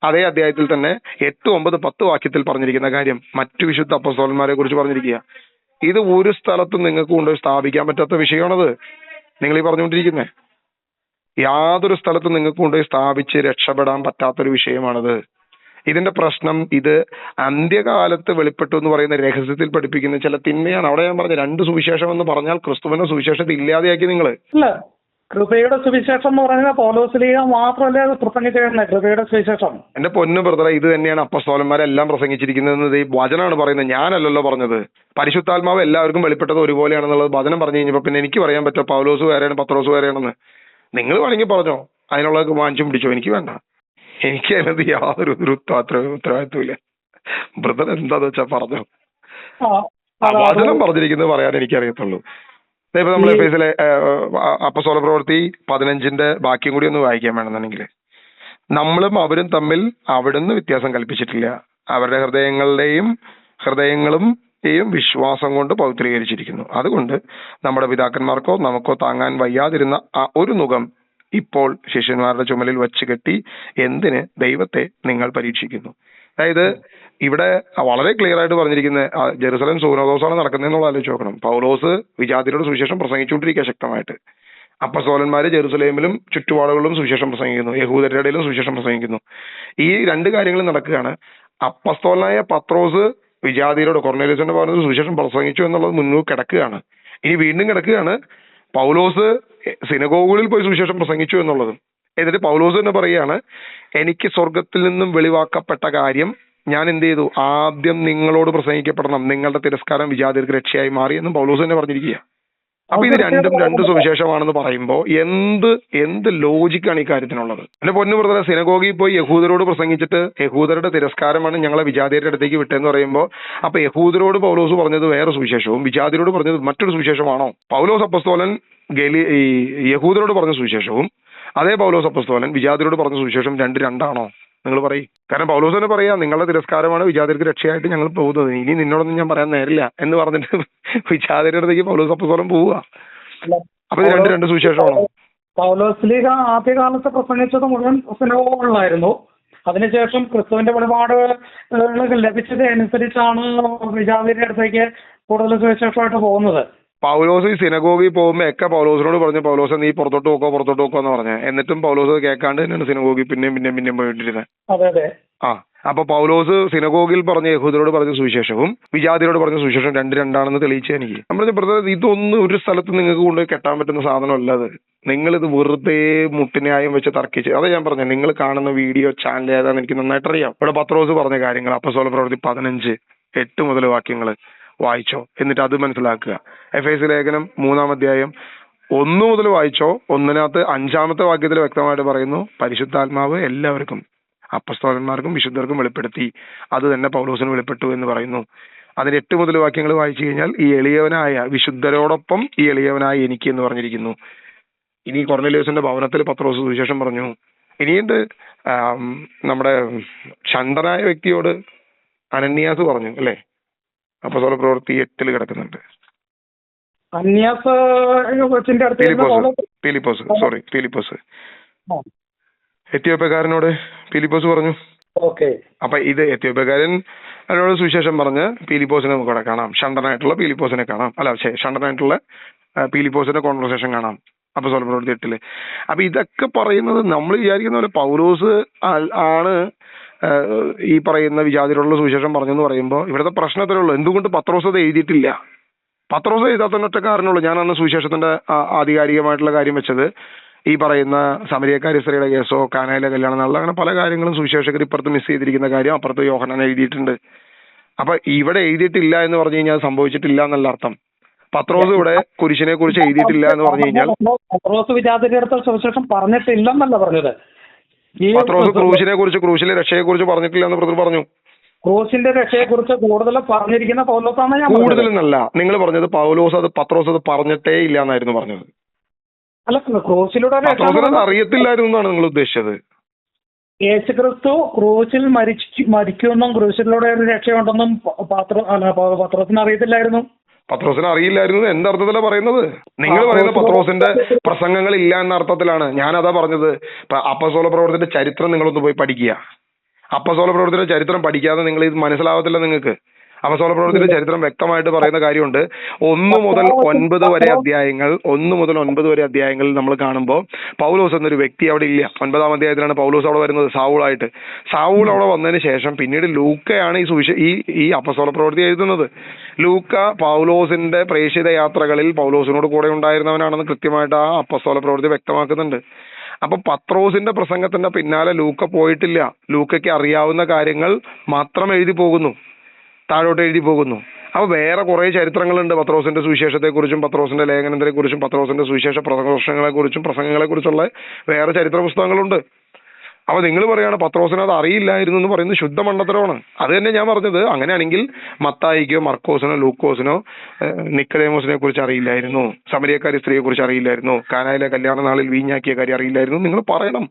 അതേ അധ്യായത്തിൽ തന്നെ 8, 9, 10 വാക്യത്തിൽ പറഞ്ഞിരിക്കുന്ന കാര്യം മറ്റു വിശുദ്ധ അപ്പോസ്തലന്മാരെ കുറിച്ച് പറഞ്ഞിരിക്കുക. ഇത് ഒരു സ്ഥലത്തും നിങ്ങൾക്ക് കൊണ്ടുപോയി സ്ഥാപിക്കാൻ പറ്റാത്ത വിഷയമാണത്. നിങ്ങൾ ഈ പറഞ്ഞുകൊണ്ടിരിക്കുന്നത് യാതൊരു സ്ഥലത്തും നിങ്ങൾക്ക് കൊണ്ടുപോയി സ്ഥാപിച്ച് രക്ഷപ്പെടാൻ പറ്റാത്തൊരു വിഷയമാണത്. ഇതിന്റെ പ്രശ്നം ഇത് അന്ത്യകാലത്ത് വെളിപ്പെട്ടു എന്ന് പറയുന്ന രഹസ്യത്തിൽ പഠിപ്പിക്കുന്ന ചില തിന്മയാണ്. അവിടെ ഞാൻ പറഞ്ഞ 2 സുവിശേഷം എന്ന് പറഞ്ഞാൽ ക്രിസ്തുവിന്റെ സുവിശേഷത്തെ ഇല്ലാതെയാക്കി നിങ്ങൾ. അല്ല, കൃപയുടെ സുവിശേഷം എന്ന് പറഞ്ഞാൽ പൗലോസ്ലീഹ മാത്രമല്ലേ അത് പ്രസംഗിച്ചിരുന്നത്, കൃപയുടെ സുവിശേഷം. എന്റെ പൊന്നു ബ്രദറെ, ഇത് തന്നെയാണ് അപ്പസ്തോലന്മാരെല്ലാം പ്രസംഗിച്ചിരിക്കുന്നത്. ഈ വചനാണ് പറയുന്നത്, ഞാനല്ലല്ലോ പറഞ്ഞത്. പരിശുദ്ധാത്മാവ് എല്ലാവർക്കും വെളിപ്പെട്ടത് ഒരുപോലെയാണെന്നുള്ളത് വചനം പറഞ്ഞു കഴിഞ്ഞപ്പോൾ പിന്നെ എനിക്ക് പറയാൻ പറ്റുമോ പൗലോസ് വേറെയാണ് പത്രോസ് വേറെയാണെന്ന്? നിങ്ങൾ വേണമെങ്കിൽ പറഞ്ഞോ, അതിനുള്ളത് വാങ്ങിച്ചും പിടിച്ചോ, എനിക്ക് വേണ്ട. എനിക്ക് അതിനകത്ത് യാതൊരു ഉത്തരവാദിത്വമില്ല. ബ്രദർ എന്താന്ന് വെച്ചാ പറഞ്ഞോ. വചനം പറഞ്ഞിരിക്കുന്നത് പറയാൻ എനിക്കറിയത്തുള്ളൂ. ഇപ്പൊ നമ്മൾ എഫേസിലെ അപ്പസ്തോല പ്രവൃത്തി 15 ബാക്കിയും കൂടി ഒന്ന് വായിക്കാൻ വേണമെന്നുണ്ടെങ്കിൽ, നമ്മളും അവരും തമ്മിൽ അവിടുന്ന് വ്യത്യാസം കൽപ്പിച്ചിട്ടില്ല. അവരുടെ ഹൃദയങ്ങളും വിശ്വാസം കൊണ്ട് പവിത്രീകരിച്ചിരിക്കുന്നു. അതുകൊണ്ട് നമ്മുടെ പിതാക്കന്മാർക്കോ നമുക്കോ താങ്ങാൻ വയ്യാതിരുന്ന ആ ഒരു നുകം ഇപ്പോൾ ശിഷ്യന്മാരുടെ ചുമലിൽ വച്ച് കെട്ടി എന്തിന് ദൈവത്തെ നിങ്ങൾ പരീക്ഷിക്കുന്നു. അതായത് ഇവിടെ വളരെ ക്ലിയർ ആയിട്ട് പറഞ്ഞിരിക്കുന്നത് ജെറുസലേം സൂനോദോസാണ് നടക്കുന്നതെന്നുള്ള ആലോചിച്ച് നോക്കണം. പൗലോസ് വിജാതിരോട് സുവിശേഷം പ്രസംഗിച്ചുകൊണ്ടിരിക്കുക ശക്തമായിട്ട്. അപ്പസ്തോലന്മാര് ജെറുസലേമിലും ചുറ്റുപാടുകളിലും സുവിശേഷം പ്രസംഗിക്കുന്നു, യഹൂദരുടെ ഇടയിലും സുവിശേഷം പ്രസംഗിക്കുന്നു. ഈ 2 കാര്യങ്ങൾ നടക്കുകയാണ്. അപ്പസ്തോലനായ പത്രോസ് വിജാതിരോട് കൊർന്നേലിയോസിന്റെ ഭവനത്തിൽ സുവിശേഷം പ്രസംഗിച്ചു എന്നുള്ളത് മുന്നോട്ട് കിടക്കുകയാണ്. ഇനി വീണ്ടും കിടക്കുകയാണ് പൗലോസ് സിനഗോഗുകളിൽ പോയി സുവിശേഷം പ്രസംഗിച്ചു എന്നുള്ളതും. എന്നിട്ട് പൗലോസ് തന്നെ പറയുകയാണ്, എനിക്ക് സ്വർഗത്തിൽ നിന്നും വെളിവാക്കപ്പെട്ട കാര്യം ഞാൻ എന്ത് ചെയ്തു, ആദ്യം നിങ്ങളോട് പ്രസംഗിക്കപ്പെടണം, നിങ്ങളുടെ തിരസ്കാരം വിജാതിർക്ക് രക്ഷയായി മാറി എന്നും പൗലോസ് തന്നെ പറഞ്ഞിരിക്കുക. അപ്പൊ ഇത് രണ്ടും 2 സുവിശേഷമാണെന്ന് പറയുമ്പോൾ എന്ത് ലോജിക്കാണ് ഈ കാര്യത്തിനുള്ളത്? എന്റെ പൊന്നു ബ്രദറെ, സിനഗോഗിൽ പോയി യഹൂദരോട് പ്രസംഗിച്ചിട്ട് യഹൂദരുടെ തിരസ്കാരമാണ് ഞങ്ങളെ വിജാതിയുടെ അടുത്തേക്ക് വിട്ടെന്ന് പറയുമ്പോൾ, അപ്പൊ യഹൂദരോട് പൗലോസ് പറഞ്ഞത് വേറെ സുവിശേഷവും വിജാതിരോട് പറഞ്ഞത് മറ്റൊരു സുവിശേഷമാണോ? പൗലോസ് അപ്പസ്തോലൻ ഈ യഹൂദരോട് പറഞ്ഞ സുവിശേഷവും അതേ പൗലോസ് അപ്പസ്തോലൻ വിജാതിരോട് പറഞ്ഞ സുവിശേഷം 2 രണ്ടാണോ? നിങ്ങൾ പറയും. കാരണം പൗലോസ് തന്നെ പറയാ, നിങ്ങളുടെ തിരസ്കാരമാണ് വിജാതിർക്ക് രക്ഷയായിട്ട് ഞങ്ങൾ പോകുന്നത്, ഇനി നിന്നോടൊന്നും ഞാൻ പറയാൻ നേരില്ല എന്ന് പറഞ്ഞിട്ട് വിജാതിരുടെ അടുത്തേക്ക് പൗലോസ് അപ്പസ്തോലൻ പോവുക. അപ്പൊ ഇത് 2 സുവിശേഷമാണോ? പൗലോസ്ലീഹ ആദ്യകാലത്ത് പ്രസംഗിച്ചത് മുഴുവൻ സിനഗോഗുകളിലായിരുന്നു. അതിനുശേഷം ക്രിസ്തുവിന്റെ വെളിപാട് ലഭിച്ചത് അനുസരിച്ചാണ് വിജാതിയുടെ അടുത്തേക്ക് കൂടുതൽ സുവിശേഷമായിട്ട് പോകുന്നത്. പൗലോസ് ഈ സിനഗോഗിൽ പോകുമ്പോ പൗലോസിനോട് പറഞ്ഞു, പൗലോസ് നീ പുറത്തോട്ട് പോക്കോ എന്ന് പറഞ്ഞ. എന്നിട്ടും പൗലോസ് കേൾക്കാണ്ട് തന്നെയാണ് സിനഗോഗിൽ പിന്നെയും പോയിട്ടിരുന്നത്. അതെ അതെ. അപ്പൊ പൗലോസ് സിനഗോഗിൽ പറഞ്ഞ യഹൂദരോട് പറഞ്ഞ സുവിശേഷവും വിജാതിരോട് പറഞ്ഞ സുവിശേഷം 2 രണ്ടാണെന്ന് തെളിയിച്ച എനിക്ക്. നമ്മൾ ബ്രദർ, ഇതൊന്നും ഒരു സ്ഥലത്ത് നിങ്ങൾക്ക് കൊണ്ടുപോയി കെട്ടാൻ പറ്റുന്ന സാധനമല്ല അത്. നിങ്ങളിത് വെറുതെ മുട്ടിന്യായം വെച്ച് തർക്കിച്ച്, അതാ ഞാൻ പറഞ്ഞത്, നിങ്ങൾ കാണുന്ന വീഡിയോ ചാനൽ ഏതാന്ന് എനിക്ക് നന്നായിട്ട് അറിയാം. ഇവിടെ പത്രോസ് പറഞ്ഞ കാര്യങ്ങൾ അപ്പസ്തോല പ്രവൃത്തി 15, 8 മുതൽ വാക്യങ്ങൾ വായിച്ചോ, എന്നിട്ട് അത് മനസ്സിലാക്കുക. എഫേസ്യ ലേഖനം 3-ാം അധ്യായം 1 മുതൽ വായിച്ചോ. 1-ാമത്തെ 5-ാമത്തെ വാക്യത്തിൽ വ്യക്തമായിട്ട് പറയുന്നു, പരിശുദ്ധാത്മാവ് എല്ലാവർക്കും അപ്പസ്തോലന്മാർക്കും വിശുദ്ധർക്കും വെളിപ്പെടുത്തി, അത് തന്നെ പൗലോസിന് വെളിപ്പെട്ടു എന്ന് പറയുന്നു. അതിന് 8 മുതൽ വാക്യങ്ങൾ വായിച്ചു കഴിഞ്ഞാൽ ഈ എളിയവനായ വിശുദ്ധരോടൊപ്പം ഈ എളിയവനായ എനിക്ക് എന്ന് പറഞ്ഞിരിക്കുന്നു. ഇനി കൊർന്നേലിയോസിന്റെ ഭവനത്തിൽ പത്രോസ് സുവിശേഷം പറഞ്ഞു. ഇനിയുണ്ട് നമ്മുടെ ഷണ്ഡനായ വ്യക്തിയോട് അനന്യാസ് പറഞ്ഞു അല്ലേ? അപ്പസ്തോല പ്രവൃത്തി 8 കിടക്കുന്നുണ്ട്. ഫിലിപ്പോസ് എത്യോപ്യക്കാരനോട് ഫിലിപ്പോസ് പറഞ്ഞു. അപ്പൊ ഇത് എത്യോപ്യക്കാരനോട് സുവിശേഷം പറഞ്ഞ് ഫിലിപ്പോസിനെ നമുക്ക് ഇവിടെ കാണാം, ഷണ്ഡനായിട്ടുള്ള ഫിലിപ്പോസിനെ കാണാം. ഷണ്ഡനായിട്ടുള്ള ഫിലിപ്പോസിന്റെ കോൺവെർസേഷൻ കാണാം അപ്പസ്തോല പ്രവൃത്തി 8. അപ്പൊ ഇതൊക്കെ പറയുന്നത് നമ്മൾ വിചാരിക്കുന്ന പോലെ പൗലോസ് ആണ് ഈ പറയുന്ന വിജാതിരോടുള്ള സുവിശേഷം പറഞ്ഞെന്ന് പറയുമ്പോൾ ഇവിടുത്തെ പ്രശ്നത്തിലുള്ളൂ, എന്തുകൊണ്ട് പത്രോസ് അത് എഴുതിയിട്ടില്ല? പത്രോസ് എഴുതാത്തതിന് ഒറ്റ കാരണമുള്ളൂ. ഞാൻ അന്ന് സുവിശേഷത്തിന്റെ ആധികാരികമായിട്ടുള്ള കാര്യം വെച്ചത് ഈ പറയുന്ന സമരിയക്കാരി സ്ത്രീയുടെ കേസോ കാനായിലെ കല്യാണം എന്നുള്ള അങ്ങനെ പല കാര്യങ്ങളും സുവിശേഷകർ ഇപ്പുറത്ത് മിസ് ചെയ്തിരിക്കുന്ന കാര്യം അപ്പുറത്ത് യോഹന്നാൻ എഴുതിയിട്ടുണ്ട്. അപ്പൊ ഇവിടെ എഴുതിയിട്ടില്ല എന്ന് പറഞ്ഞു കഴിഞ്ഞാൽ സംഭവിച്ചിട്ടില്ല എന്നല്ല അർത്ഥം. പത്രോസ് ഇവിടെ കുരിശിനെ കുറിച്ച് എഴുതിയിട്ടില്ല എന്ന് പറഞ്ഞു കഴിഞ്ഞാൽ പത്രോസ് വിജാതിയുടെ സുവിശേഷം പറഞ്ഞിട്ടില്ലെന്നല്ല പറഞ്ഞത്. പത്രോസ് ക്രൂശിനെ കുറിച്ച്, ക്രൂശിലെ രക്ഷയെ കുറിച്ച് പറഞ്ഞിട്ടില്ല എന്ന് ബ്രദർ പറഞ്ഞു. ക്രൂശിന്റെ രക്ഷയെ കുറിച്ച് കൂടുതൽ പറഞ്ഞിരിക്കുന്ന പൗലോസാണ്. ഞാൻ കൂടുതലെന്നല്ല, നിങ്ങൾ പറഞ്ഞത് പത്രോസ് അത് പറഞ്ഞിട്ടേ ഇല്ല എന്നായിരുന്നു പറഞ്ഞത്. അല്ല, ക്രൂശിലൂടെ പത്രോസിനത് അറിയത്തില്ലായിരുന്നു എന്നാണ് നിങ്ങൾ ഉദ്ദേശിച്ചത്. യേശുക്രിസ്തു ക്രൂശിൽ മരിക്കുമെന്നും ക്രൂശിലൂടെ ഒരു രക്ഷയുണ്ടെന്നും പത്രോസിന് അറിയത്തില്ലായിരുന്നു. പത്രോസിന് അറിയില്ലായിരുന്നു എന്തർത്ഥത്തിലാണ് പറയുന്നത്? നിങ്ങൾ പറയുന്ന പത്രോസിന്റെ പ്രസംഗങ്ങൾ ഇല്ല എന്ന അർത്ഥത്തിലാണ്. ഞാനതാ പറഞ്ഞത്. അപ്പസ്തോല പ്രവർത്തനത്തിന്റെ ചരിത്രം നിങ്ങളൊന്ന് പോയി പഠിക്കുക. അപ്പസ്തോല പ്രവർത്തനത്തിന്റെ ചരിത്രം പഠിക്കാതെ നിങ്ങൾ ഇത് മനസ്സിലാവത്തില്ല നിങ്ങൾക്ക്. അപ്പസ്തോല പ്രവർത്തനത്തിന്റെ ചരിത്രം വ്യക്തമായിട്ട് പറയുന്ന കാര്യമുണ്ട്. 1 മുതൽ 9 വരെ അധ്യായങ്ങളിൽ നമ്മൾ കാണുമ്പോൾ പൗലോസ് എന്നൊരു വ്യക്തി അവിടെ ഇല്ല. 9-ാം അധ്യായത്തിലാണ് പൗലോസ് അവിടെ വരുന്നത് സാവൂളായിട്ട്. സാവൂൾ അവിടെ വന്നതിന് ശേഷം പിന്നീട് ലൂക്കയാണ് ഈ അപ്പസ്തോല പ്രവൃത്തി എഴുതുന്നത്. ലൂക്ക പൗലോസിന്റെ പ്രേക്ഷിത യാത്രകളിൽ പൗലോസിനോട് കൂടെ ഉണ്ടായിരുന്നവനാണെന്ന് കൃത്യമായിട്ട് ആ അപ്പസ്തോല പ്രവൃത്തി വ്യക്തമാക്കുന്നുണ്ട്. അപ്പൊ പത്രോസിന്റെ പ്രസംഗത്തിന്റെ പിന്നാലെ ലൂക്ക പോയിട്ടില്ല. ലൂക്കയ്ക്ക് അറിയാവുന്ന കാര്യങ്ങൾ മാത്രം എഴുതി പോകുന്നു, താഴോട്ട് എഴുതി പോകുന്നു. അപ്പൊ വേറെ കുറെ ചരിത്രങ്ങളുണ്ട് പത്രോസിന്റെ സുവിശേഷത്തെക്കുറിച്ചും പത്രോസിന്റെ ലേഖനത്തെക്കുറിച്ചും പത്രോസിന്റെ സുവിശേഷ പ്രസംഗങ്ങളെക്കുറിച്ചുള്ള വേറെ ചരിത്ര പുസ്തകങ്ങളുണ്ട്. അപ്പൊ നിങ്ങൾ പറയാണ് പത്രോസിന് അത് അറിയില്ലായിരുന്നു എന്ന് പറയുന്നത് ശുദ്ധ മണ്ടത്തരമാണ്. അത് തന്നെ ഞാൻ പറഞ്ഞത്. അങ്ങനെയാണെങ്കിൽ മത്തായിക്കോ മർക്കോസിനോ ലൂക്കോസിനോ നിക്കോദേമോസിനെ കുറിച്ച് അറിയില്ലായിരുന്നു, സമരിയക്കാരി സ്ത്രീയെ കുറിച്ച് അറിയില്ലായിരുന്നു, കാനായിലെ കല്യാണ നാളിൽ വീഞ്ഞാക്കിയ കാര്യം അറിയില്ലായിരുന്നു നിങ്ങൾ പറയണം.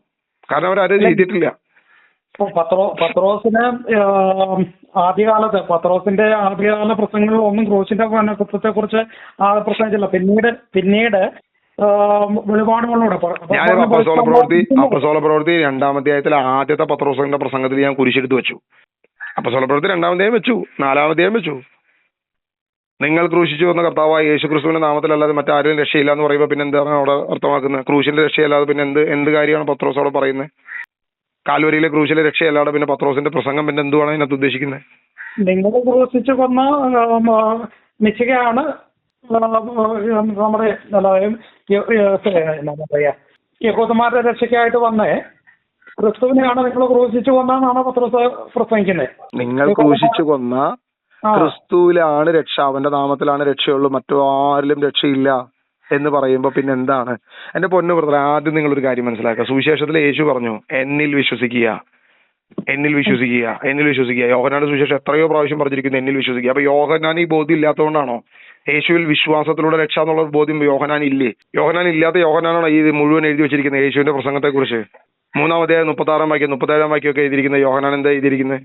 കാരണം അവരാരും ചെയ്തിട്ടില്ല. പത്രോസിന് പത്രോസിന്റെ ആദ്യകാല പ്രസംഗങ്ങളിൽ ഒന്നും ക്രൂശിന്റെ കുറ്റത്തെ കുറിച്ച് പ്രസംഗിച്ചില്ല. പിന്നീട് വെളിപാടുകളിലൂടെ ഞാൻ അപ്പസ്തോല പ്രവൃത്തി 2-ാം അധ്യായത്തിലെ ആദ്യത്തെ പത്രോസിന്റെ പ്രസംഗത്തിൽ ഞാൻ കുരിശെടുത്ത് വെച്ചു. അപ്പസ്തോല പ്രവൃത്തി 2-ാം അധ്യായം വെച്ചു, 4-ാം അധ്യായം വെച്ചു. നിങ്ങൾ ക്രൂശിച്ചു വന്ന കർത്താവായ യേശുക്രിസ്തുവിന്റെ നാമത്തിലല്ലാതെ മറ്റാരും രക്ഷയില്ല എന്ന് പറയുമ്പോൾ പിന്നെ എന്താണ് അവിടെ അർത്ഥമാക്കുന്നത്? ക്രൂശിന്റെ രക്ഷയല്ലാതെ പിന്നെ എന്ത് കാര്യമാണ് പത്രോസ് അവിടെ പറയുന്നത്? കാൽവരിയിലെ ക്രൂശിലെ രക്ഷയല്ലാതെ പിന്നെ പത്രോസിന്റെ പ്രസംഗം പിന്നെ എന്തുവാണ് അതിനകത്ത് ഉദ്ദേശിക്കുന്നത്? നിങ്ങൾ ക്രൂശിച്ചു കൊന്ന നിശ്ചയാണ് നമ്മുടെ യഹൂദന്മാരുടെ രക്ഷയ്ക്കായിട്ട് വന്നേ ക്രിസ്തുവിനെയാണ് നിങ്ങൾ ക്രൂശിച്ചു കൊന്നാണ് പത്രോസ് പ്രസംഗിക്കുന്നത്. നിങ്ങൾ ക്രൂശിച്ചു കൊന്ന ക്രിസ്തുവിലാണ് രക്ഷ, അവന്റെ നാമത്തിലാണ് രക്ഷയുള്ളൂ, മറ്റു ആരിലും രക്ഷയില്ല എന്ന് പറയുമ്പോ പിന്നെ എന്താണ്? എന്റെ പൊന്നു ബ്രദർ, ആദ്യം നിങ്ങളൊരു കാര്യം മനസ്സിലാക്കുക. സുവിശേഷത്തിൽ യേശു പറഞ്ഞു എന്നിൽ വിശ്വസിക്കുക. യോഹന്നാന്റെ സുവിശേഷം എത്രയോ പ്രാവശ്യം പറഞ്ഞിരിക്കുന്നു എന്നിൽ വിശ്വസിക്കുക. അപ്പൊ യോഹന്നാൻ ഈ ബോധ്യം ഇല്ലാത്തതുകൊണ്ടാണോ യേശുവിൽ വിശ്വാസത്തിലൂടെ രക്ഷ എന്നുള്ള ബോധ്യം യോഹന്നാൻ ഇല്ലേ? യോഹന്നാൻ ഇല്ലാത്ത യോഹന്നാനാണോ ഈ മുഴുവൻ എഴുതി വെച്ചിരിക്കുന്നത് യേശുവിന്റെ പ്രസംഗത്തെ കുറിച്ച്? 3-ാം അധ്യായം 36-ാം വാക്യം 37-ാം വാക്യം ഒക്കെ എഴുതിയിരിക്കുന്നത് യോഹന്നാൻ എന്താ എഴുതിയിരിക്കുന്നത്?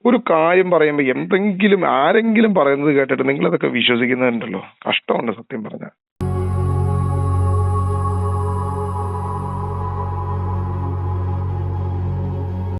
ഒരു കാര്യം പറയുമ്പോൾ ആരെങ്കിലും പറയുന്നത് കേട്ടിട്ട് നിങ്ങൾ അതൊക്കെ വിശ്വസിക്കുന്നുണ്ടല്ലോ, കഷ്ടമുണ്ട് സത്യം പറഞ്ഞാൽ.